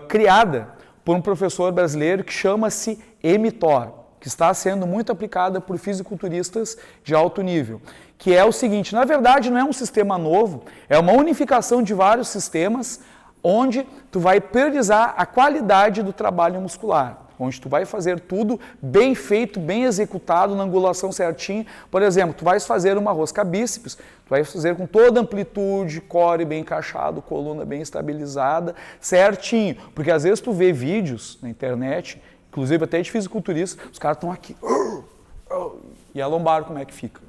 criada por um professor brasileiro que chama-se mTOR, que está sendo muito aplicada por fisiculturistas de alto nível. Que é o seguinte, na verdade não é um sistema novo, é uma unificação de vários sistemas, onde tu vai priorizar a qualidade do trabalho muscular, onde tu vai fazer tudo bem feito, bem executado, na angulação certinha. Por exemplo, tu vais fazer uma rosca bíceps, tu vai fazer com toda a amplitude, core bem encaixado, coluna bem estabilizada, certinho. Porque às vezes tu vê vídeos na internet, inclusive até de fisiculturistas, os caras estão aqui, e a lombar como é que fica?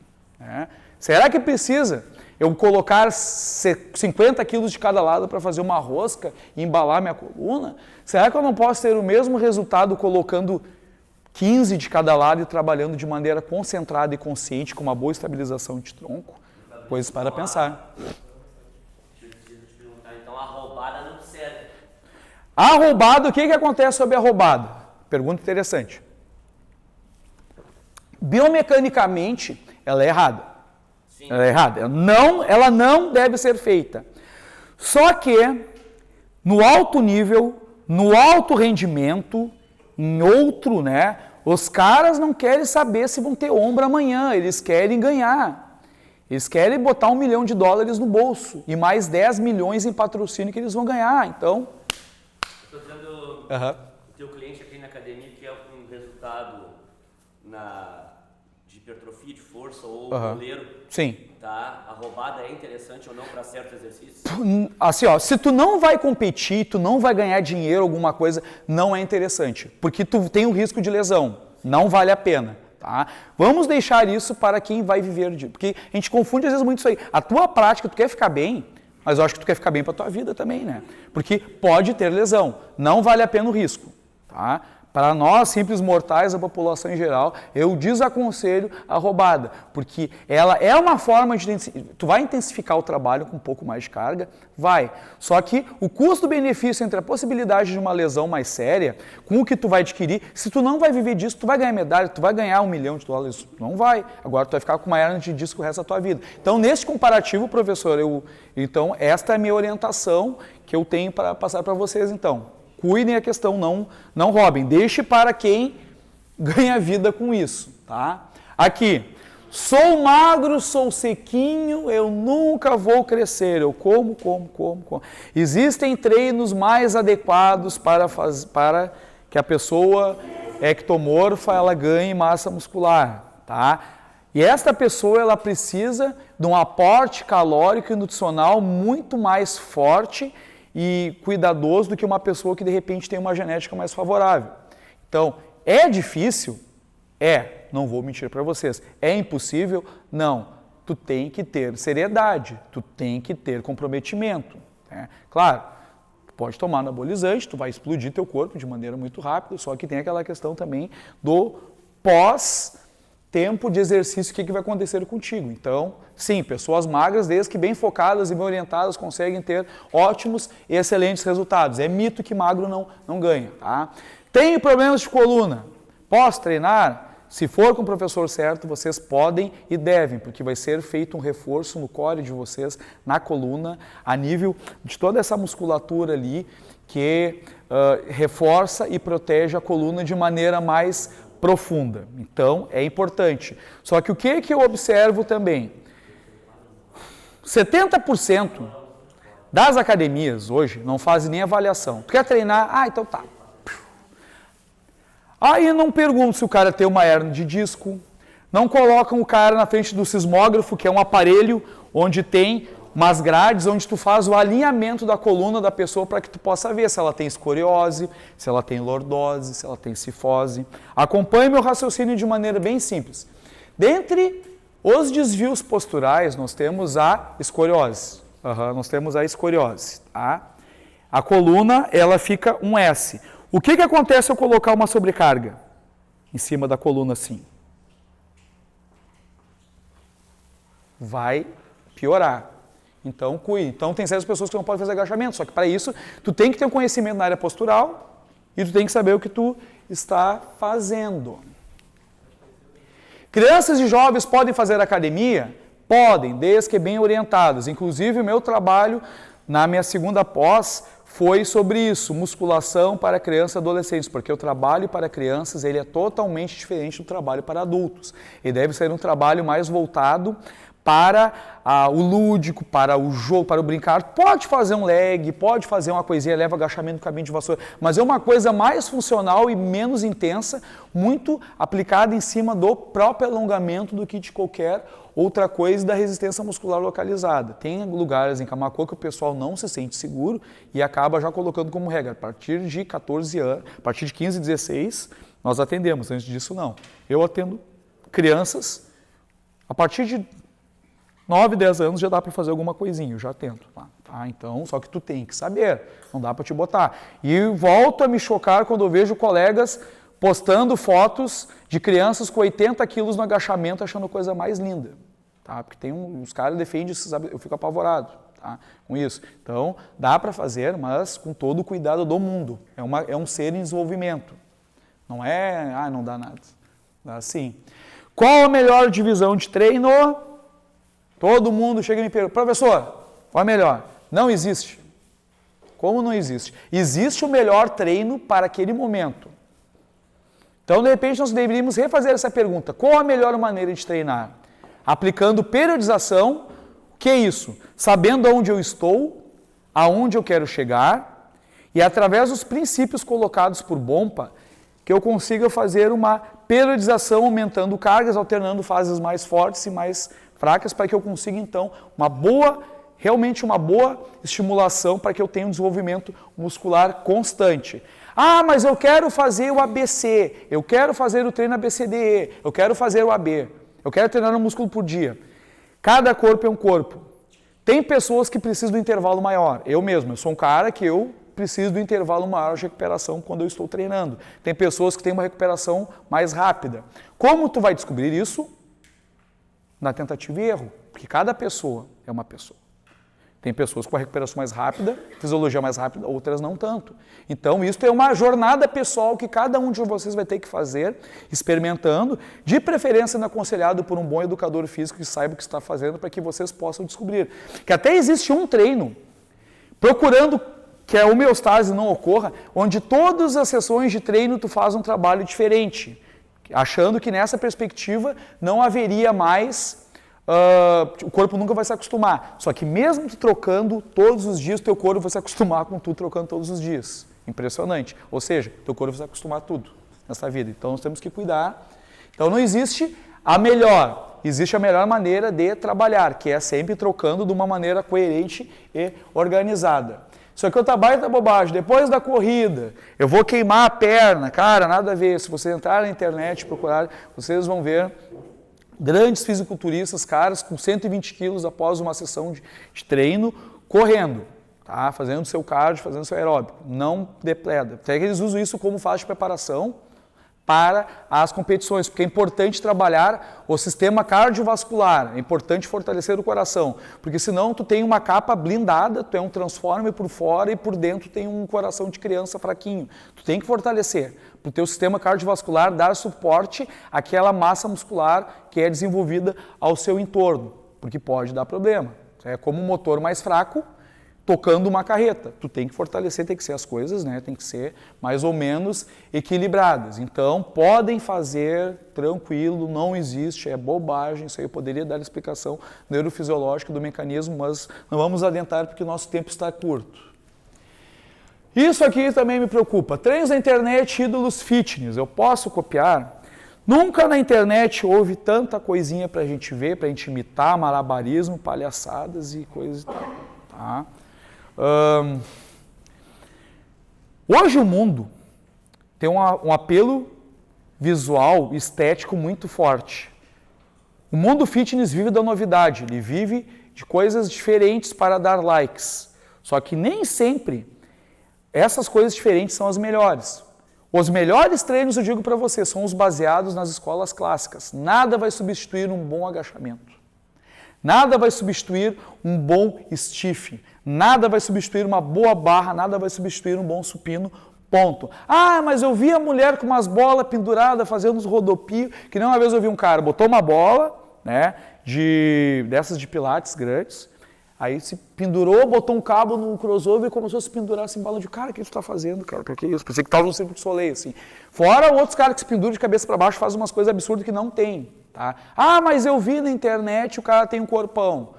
Será que precisa eu colocar 50 quilos de cada lado para fazer uma rosca e embalar minha coluna? Será que eu não posso ter o mesmo resultado colocando 15 de cada lado e trabalhando de maneira concentrada e consciente com uma boa estabilização de tronco? Coisas para pensar. Então a roubada não serve. A roubada, o que acontece sobre a roubada? Pergunta interessante. Biomecanicamente, ela é errada. Sim. Ela é errada. Ela não deve ser feita. Só que, no alto nível, no alto rendimento, em outro, né? Os caras não querem saber se vão ter ombro amanhã, eles querem ganhar. Eles querem botar $1 milhão no bolso e mais 10 milhões em patrocínio que eles vão ganhar. Então... Estou dizendo, o teu cliente aqui na academia que é um resultado de hipertrofia, de força ou goleiro. Sim. Tá? A roubada é interessante ou não para certo exercício? Assim, ó, se tu não vai competir, tu não vai ganhar dinheiro, alguma coisa, não é interessante. Porque tu tem o risco de lesão. Não vale a pena. Tá? Vamos deixar isso para quem vai viver disso. Porque a gente confunde às vezes muito isso aí. A tua prática, tu quer ficar bem, mas eu acho que tu quer ficar bem para a tua vida também, né? Porque pode ter lesão. Não vale a pena o risco. Tá? Para nós, simples mortais, a população em geral, eu desaconselho a roubada, porque ela é uma forma de... Tu vai intensificar o trabalho com um pouco mais de carga? Vai. Só que o custo-benefício entre a possibilidade de uma lesão mais séria, com o que tu vai adquirir, se tu não vai viver disso, tu vai ganhar medalha, tu vai ganhar $1 milhão, não vai. Agora tu vai ficar com uma hernia de disco o resto da tua vida. Então, nesse comparativo, professor, então, esta é a minha orientação que eu tenho para passar para vocês, então. Cuidem a questão, não roubem. Deixe para quem ganha vida com isso, tá? Aqui, sou magro, sou sequinho, eu nunca vou crescer. Eu como. Existem treinos mais adequados para que a pessoa ectomorfa, ela ganhe massa muscular, tá? E esta pessoa, ela precisa de um aporte calórico e nutricional muito mais forte e cuidadoso do que uma pessoa que de repente tem uma genética mais favorável. Então, é difícil? Não vou mentir para vocês. É impossível? Não. Tu tem que ter seriedade, tu tem que ter comprometimento. Né? Claro, pode tomar anabolizante, tu vai explodir teu corpo de maneira muito rápida, só que tem aquela questão também do pós-tempo de exercício, o que vai acontecer contigo. Então, sim, pessoas magras, desde que bem focadas e bem orientadas, conseguem ter ótimos e excelentes resultados. É mito que magro não ganha. Tá? Tem problemas de coluna? Posso treinar? Se for com o professor certo, vocês podem e devem, porque vai ser feito um reforço no core de vocês, na coluna, a nível de toda essa musculatura ali, que reforça e protege a coluna de maneira mais profunda. Então, é importante. Só que o que eu observo também? 70% das academias hoje não fazem nem avaliação. Tu quer treinar? Então tá. Aí não pergunto se o cara tem uma hernia de disco, não colocam o cara na frente do sismógrafo, que é um aparelho onde tem umas grades, onde tu faz o alinhamento da coluna da pessoa para que tu possa ver se ela tem escoliose, se ela tem lordose, se ela tem cifose. Acompanhe meu raciocínio de maneira bem simples. Dentre os desvios posturais, nós temos a escoliose. Nós temos a escoliose. Tá? A coluna, ela fica um S. O que acontece se eu colocar uma sobrecarga em cima da coluna assim? Vai piorar. Então, cuide. Então, tem certas pessoas que não podem fazer agachamento, só que para isso, tu tem que ter um conhecimento na área postural e tu tem que saber o que tu está fazendo. Crianças e jovens podem fazer academia? Podem, desde que bem orientados. Inclusive, o meu trabalho na minha segunda pós foi sobre isso, musculação para crianças e adolescentes, porque o trabalho para crianças ele é totalmente diferente do trabalho para adultos. Ele deve ser um trabalho mais voltado para o lúdico, para o jogo, para o brincar. Pode fazer um leg, pode fazer uma coisinha, leva agachamento no caminho de vassoura, mas é uma coisa mais funcional e menos intensa, muito aplicada em cima do próprio alongamento do que de qualquer outra coisa da resistência muscular localizada. Tem lugares em Camaquã que o pessoal não se sente seguro e acaba já colocando como regra. A partir de 14 anos, a partir de 15, 16, nós atendemos. Antes disso, não. Eu atendo crianças a partir de 9, 10 anos já dá para fazer alguma coisinha, eu já tento. Tá? Então, só que tu tem que saber, não dá para te botar. E volto a me chocar quando eu vejo colegas postando fotos de crianças com 80 quilos no agachamento achando a coisa mais linda. Tá? Porque tem uns caras que defendem, eu fico apavorado, tá? Com isso. Então, dá para fazer, mas com todo o cuidado do mundo. É um ser em desenvolvimento. Não é, não dá nada. Dá sim. Qual a melhor divisão de treino? Todo mundo chega e me pergunta, professor, qual a melhor? Não existe. Como não existe? Existe o melhor treino para aquele momento. Então, de repente, nós deveríamos refazer essa pergunta. Qual a melhor maneira de treinar? Aplicando periodização, o que é isso? Sabendo onde eu estou, aonde eu quero chegar, e através dos princípios colocados por Bompa, que eu consiga fazer uma periodização aumentando cargas, alternando fases mais fortes e mais fracas, para que eu consiga, então, realmente uma boa estimulação para que eu tenha um desenvolvimento muscular constante. Ah, mas eu quero fazer o ABC, eu quero fazer o treino ABCDE, eu quero fazer o AB, eu quero treinar um músculo por dia. Cada corpo é um corpo. Tem pessoas que precisam do intervalo maior. Eu sou um cara que eu preciso do intervalo maior de recuperação quando eu estou treinando. Tem pessoas que têm uma recuperação mais rápida. Como tu vai descobrir isso? Na tentativa e erro, porque cada pessoa é uma pessoa. Tem pessoas com a recuperação mais rápida, fisiologia mais rápida, outras não tanto. Então, isso é uma jornada pessoal que cada um de vocês vai ter que fazer, experimentando, de preferência aconselhado por um bom educador físico que saiba o que está fazendo, para que vocês possam descobrir. Que até existe um treino, procurando que a homeostase não ocorra, onde todas as sessões de treino tu faz um trabalho diferente, achando que nessa perspectiva não haveria mais... o corpo nunca vai se acostumar. Só que mesmo tu trocando todos os dias, teu corpo vai se acostumar com tu trocando todos os dias. Impressionante. Ou seja, teu corpo vai se acostumar a tudo nessa vida. Então nós temos que cuidar. Então não existe a melhor. Existe a melhor maneira de trabalhar, que é sempre trocando de uma maneira coerente e organizada. Isso aqui é outra baita bobagem. Depois da corrida, eu vou queimar a perna. Cara, nada a ver. Se você entrar na internet e procurar, vocês vão ver grandes fisiculturistas, caras com 120 quilos após uma sessão de treino, correndo, tá? Fazendo seu cardio, fazendo seu aeróbico. Não depleda. Até que eles usam isso como fase de preparação para as competições, porque é importante trabalhar o sistema cardiovascular, é importante fortalecer o coração, porque senão tu tem uma capa blindada, tu é um transformer por fora e por dentro tem um coração de criança fraquinho. Tu tem que fortalecer para o teu sistema cardiovascular dar suporte àquela massa muscular que é desenvolvida ao seu entorno, porque pode dar problema. É como um motor mais fraco tocando uma carreta. Tu tem que fortalecer, tem que ser as coisas, né? Tem que ser mais ou menos equilibradas. Então, podem fazer tranquilo, não existe, é bobagem. Isso aí eu poderia dar explicação neurofisiológica do mecanismo, mas não vamos adentrar porque o nosso tempo está curto. Isso aqui também me preocupa. Treinos na internet, ídolos fitness. Eu posso copiar? Nunca na internet houve tanta coisinha para a gente ver, para a gente imitar, malabarismo, palhaçadas e coisas e tal. Tá? Hoje o mundo tem um apelo visual, estético muito forte. O mundo fitness vive da novidade, ele vive de coisas diferentes para dar likes. Só que nem sempre essas coisas diferentes são as melhores. Os melhores treinos, eu digo para você, são os baseados nas escolas clássicas. Nada vai substituir um bom agachamento. Nada vai substituir um bom stiff. Nada vai substituir uma boa barra, nada vai substituir um bom supino, ponto. Ah, mas eu vi a mulher com umas bolas penduradas fazendo uns rodopios, que nem uma vez eu vi um cara, botou uma bola, né, dessas de pilates grandes, aí se pendurou, botou um cabo no crossover e começou a se pendurar assim, bala de cara, o que você está fazendo, cara? O que é isso? Pensei que estava no Circo de Soleil, assim. Fora outros caras que se penduram de cabeça para baixo, fazem umas coisas absurdas que não tem, tá? Ah, mas eu vi na internet, o cara tem um corpão.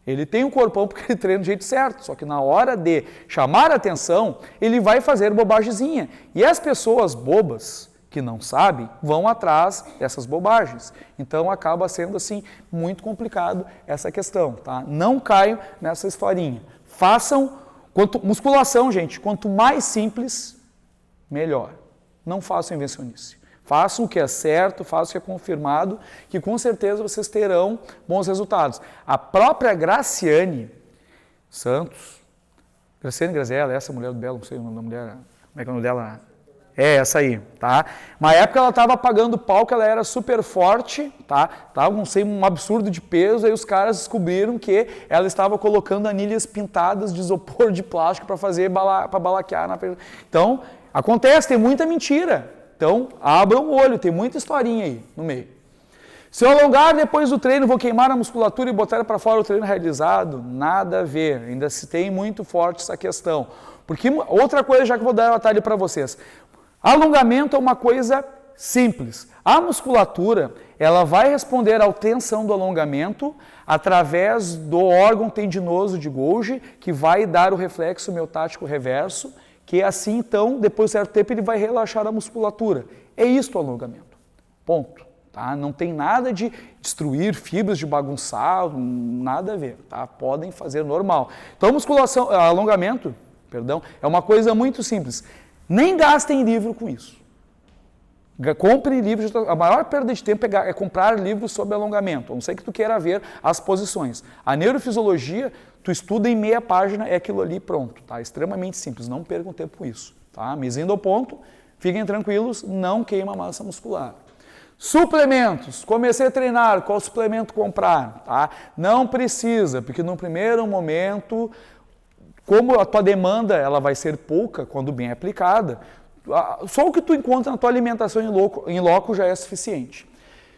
Ele tem um corpão porque ele treina do jeito certo, só que na hora de chamar a atenção, ele vai fazer bobagemzinha. E as pessoas bobas, que não sabem, vão atrás dessas bobagens. Então acaba sendo assim muito complicado essa questão, tá? Não caiam nessa historinha. Façam, musculação, gente, quanto mais simples, melhor. Não façam invencionice. Façam o que é certo, façam o que é confirmado, que com certeza vocês terão bons resultados. A própria Graciane Santos, Graciane Graziella, essa mulher do Belo, não sei o nome da mulher, como é que é o nome dela? É, essa aí, tá? Uma época ela estava pagando pau, que ela era super forte, tá? Tava, não sei, um absurdo de peso, aí os caras descobriram que ela estava colocando anilhas pintadas de isopor de plástico para fazer, para balaquear na pessoa. Então, acontece, tem muita mentira. Então, abram o olho, tem muita historinha aí no meio. Se eu alongar depois do treino, vou queimar a musculatura e botar para fora o treino realizado? Nada a ver, ainda se tem muito forte essa questão. Porque outra coisa, já que eu vou dar um atalho para vocês. Alongamento é uma coisa simples. A musculatura, ela vai responder à tensão do alongamento através do órgão tendinoso de Golgi, que vai dar o reflexo miocárdico reverso, que assim, então, depois de certo tempo, ele vai relaxar a musculatura. É isto o alongamento. Ponto. Tá? Não tem nada de destruir fibras, de bagunçar, nada a ver. Tá? Podem fazer normal. Então, alongamento, é uma coisa muito simples. Nem gastem livro com isso. Comprem livros, a maior perda de tempo é comprar livros sobre alongamento, a não ser que tu queira ver as posições. A neurofisiologia, tu estuda em meia página, é aquilo ali pronto, tá? Extremamente simples, não percam tempo com isso, tá? Mas indo ao ponto, fiquem tranquilos, não queima a massa muscular. Suplementos, comecei a treinar, qual suplemento comprar? Tá? Não precisa, porque no primeiro momento, como a tua demanda ela vai ser pouca quando bem aplicada, só o que tu encontra na tua alimentação em loco já é suficiente.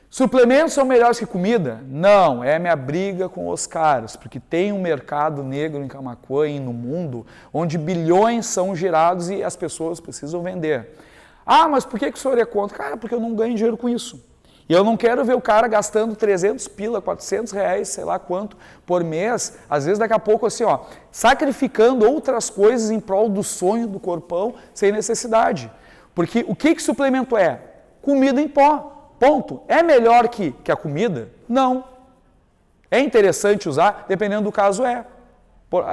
Suplementos são melhores que comida? Não, é minha briga com os caras, porque tem um mercado negro em Camaquã e no mundo, onde bilhões são girados e as pessoas precisam vender. Ah, mas por que o senhor é contra? Cara, porque eu não ganho dinheiro com isso. E eu não quero ver o cara gastando 300 pila, 400 reais, sei lá quanto, por mês, às vezes daqui a pouco assim, ó, sacrificando outras coisas em prol do sonho do corpão, sem necessidade. Porque o que suplemento é? Comida em pó, ponto. É melhor que a comida? Não. É interessante usar? Dependendo do caso é.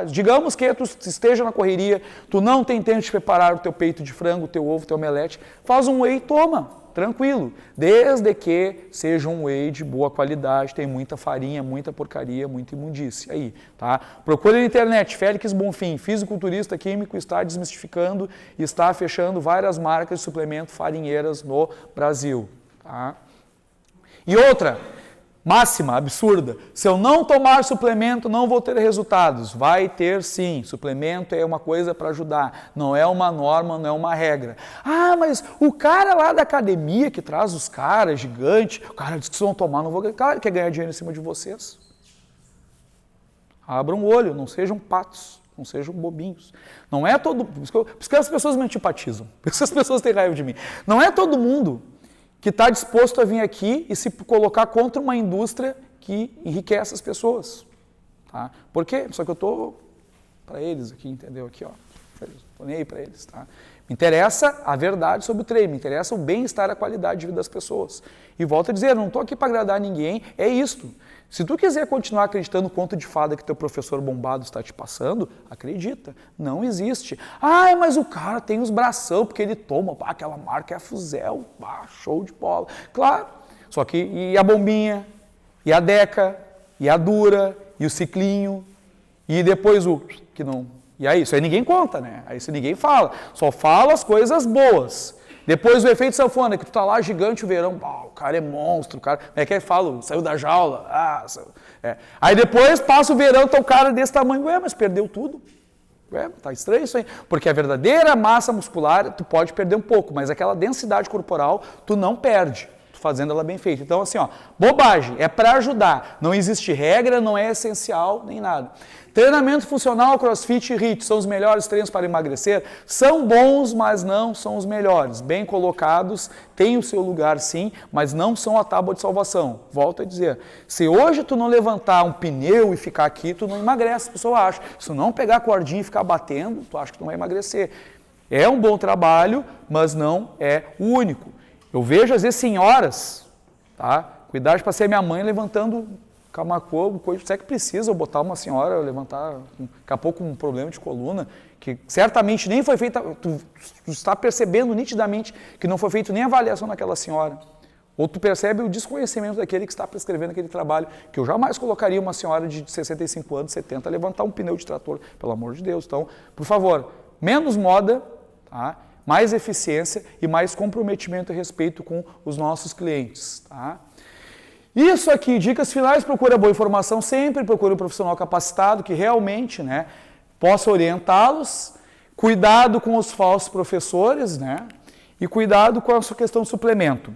Digamos que tu esteja na correria, tu não tem tempo de preparar o teu peito de frango, o teu ovo, o teu omelete, faz um whey e toma. Tranquilo, desde que seja um whey de boa qualidade, tem muita farinha, muita porcaria, muita imundícia aí, tá? Procure na internet, Félix Bonfim, fisiculturista químico, está desmistificando e está fechando várias marcas de suplemento farinheiras no Brasil, tá? E outra, máxima, absurda, se eu não tomar suplemento não vou ter resultados. Vai ter sim, suplemento é uma coisa para ajudar, não é uma norma, não é uma regra. Ah, mas o cara lá da academia que traz os caras, gigante, o cara diz que se não tomar não vou ganhar. Claro que quer ganhar dinheiro em cima de vocês. Abram o olho, não sejam patos, não sejam bobinhos. Não é todo... Por isso que as pessoas me antipatizam, por isso que as pessoas têm raiva de mim. Não é todo mundo que está disposto a vir aqui e se colocar contra uma indústria que enriquece as pessoas. Tá? Por quê? Só que eu estou para eles aqui, entendeu? Aqui, ó. Estou nem aí para eles. Tá? Me interessa a verdade sobre o treino, me interessa o bem-estar, a qualidade de vida das pessoas. E volto a dizer, não estou aqui para agradar ninguém, é isto. Se tu quiser continuar acreditando no conto de fada que teu professor bombado está te passando, acredita, não existe. Ah, mas o cara tem os bração, porque ele toma, pá, aquela marca é a Fuzel, pá, show de bola. Claro, só que e a bombinha, e a Deca, e a Dura, e o ciclinho, e depois o que não... E aí, isso aí ninguém conta, né? Aí isso ninguém fala, só fala as coisas boas. Depois o efeito sanfona, que tu tá lá gigante o verão, o cara é monstro, o cara, como é que fala? Saiu da jaula, Aí depois passa o verão, tá o cara desse tamanho, mas perdeu tudo. Tá estranho isso aí, porque a verdadeira massa muscular tu pode perder um pouco, mas aquela densidade corporal tu não perde, tu fazendo ela bem feita. Então assim, ó, bobagem, é para ajudar, não existe regra, não é essencial, nem nada. Treinamento funcional, crossfit e HIIT são os melhores treinos para emagrecer? São bons, mas não são os melhores. Bem colocados, têm o seu lugar sim, mas não são a tábua de salvação. Volto a dizer, se hoje tu não levantar um pneu e ficar aqui, tu não emagrece, a pessoa acha. Se tu não pegar a cordinha e ficar batendo, tu acha que tu não vai emagrecer. É um bom trabalho, mas não é o único. Eu vejo às vezes senhoras, tá? Cuidado para ser minha mãe levantando Camacuã, se é que precisa eu botar uma senhora, levantar, daqui a pouco um problema de coluna, que certamente nem foi feita, tu está percebendo nitidamente que não foi feita nem avaliação naquela senhora. Ou tu percebe o desconhecimento daquele que está prescrevendo aquele trabalho, que eu jamais colocaria uma senhora de 65 anos, 70, a levantar um pneu de trator, pelo amor de Deus. Então, por favor, menos moda, tá? Mais eficiência e mais comprometimento e respeito com os nossos clientes. Tá? Isso aqui, dicas finais, procura boa informação sempre, procura um profissional capacitado que realmente, né, possa orientá-los, cuidado com os falsos professores, né, e cuidado com a sua questão de suplemento.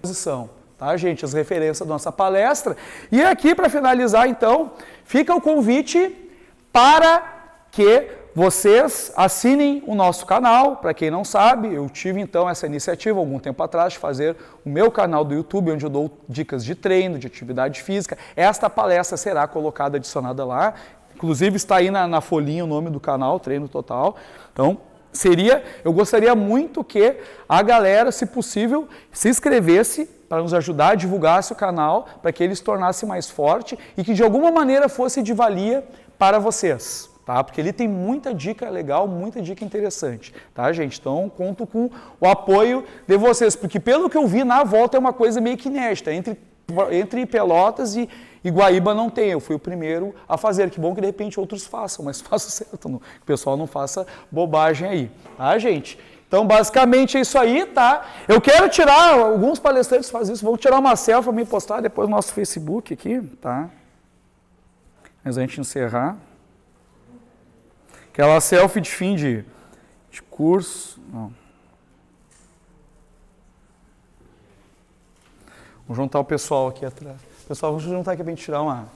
Tá, gente, as referências da nossa palestra. E aqui, para finalizar, então, fica o convite para que vocês assinem o nosso canal. Para quem não sabe, eu tive, então, essa iniciativa, algum tempo atrás, de fazer o meu canal do YouTube, onde eu dou dicas de treino, de atividade física. Esta palestra será colocada, adicionada lá. Inclusive, está aí na folhinha o nome do canal, Treino Total. Então, eu gostaria muito que a galera, se possível, se inscrevesse para nos ajudar a divulgar esse canal, para que ele se tornasse mais forte e que de alguma maneira fosse de valia para vocês, tá? Porque ele tem muita dica legal, muita dica interessante, tá, gente? Então, conto com o apoio de vocês, porque pelo que eu vi na volta é uma coisa meio que inédita, entre Pelotas e Guaíba não tem, eu fui o primeiro a fazer, que bom que de repente outros façam, mas faça certo, que o pessoal não faça bobagem aí, tá, gente? Então, basicamente é isso aí, tá? Eu quero tirar, alguns palestrantes fazem isso, vou tirar uma selfie para me postar depois no nosso Facebook aqui, tá? Mas a gente encerrar. Aquela selfie de fim de curso, não. Vou juntar o pessoal aqui atrás. Pessoal, vamos juntar aqui para a gente tirar uma...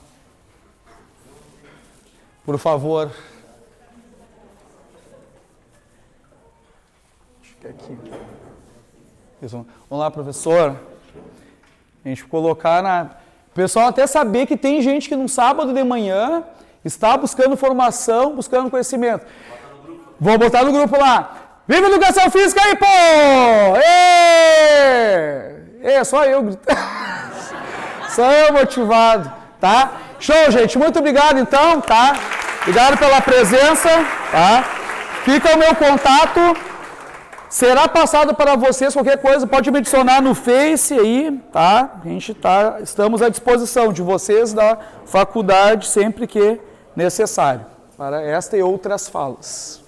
Por favor. Aqui. Vamos lá, professor. A gente colocar na... O pessoal até saber que tem gente que no sábado de manhã está buscando formação, buscando conhecimento. Vou botar no grupo lá. Viva a educação física aí, pô! Só eu gritando. Só eu motivado, tá? Show, gente. Muito obrigado, então, tá? Obrigado pela presença, tá? Fica o meu contato. Será passado para vocês qualquer coisa, pode me adicionar no Face aí, tá? Estamos à disposição de vocês da faculdade sempre que necessário, para esta e outras falas.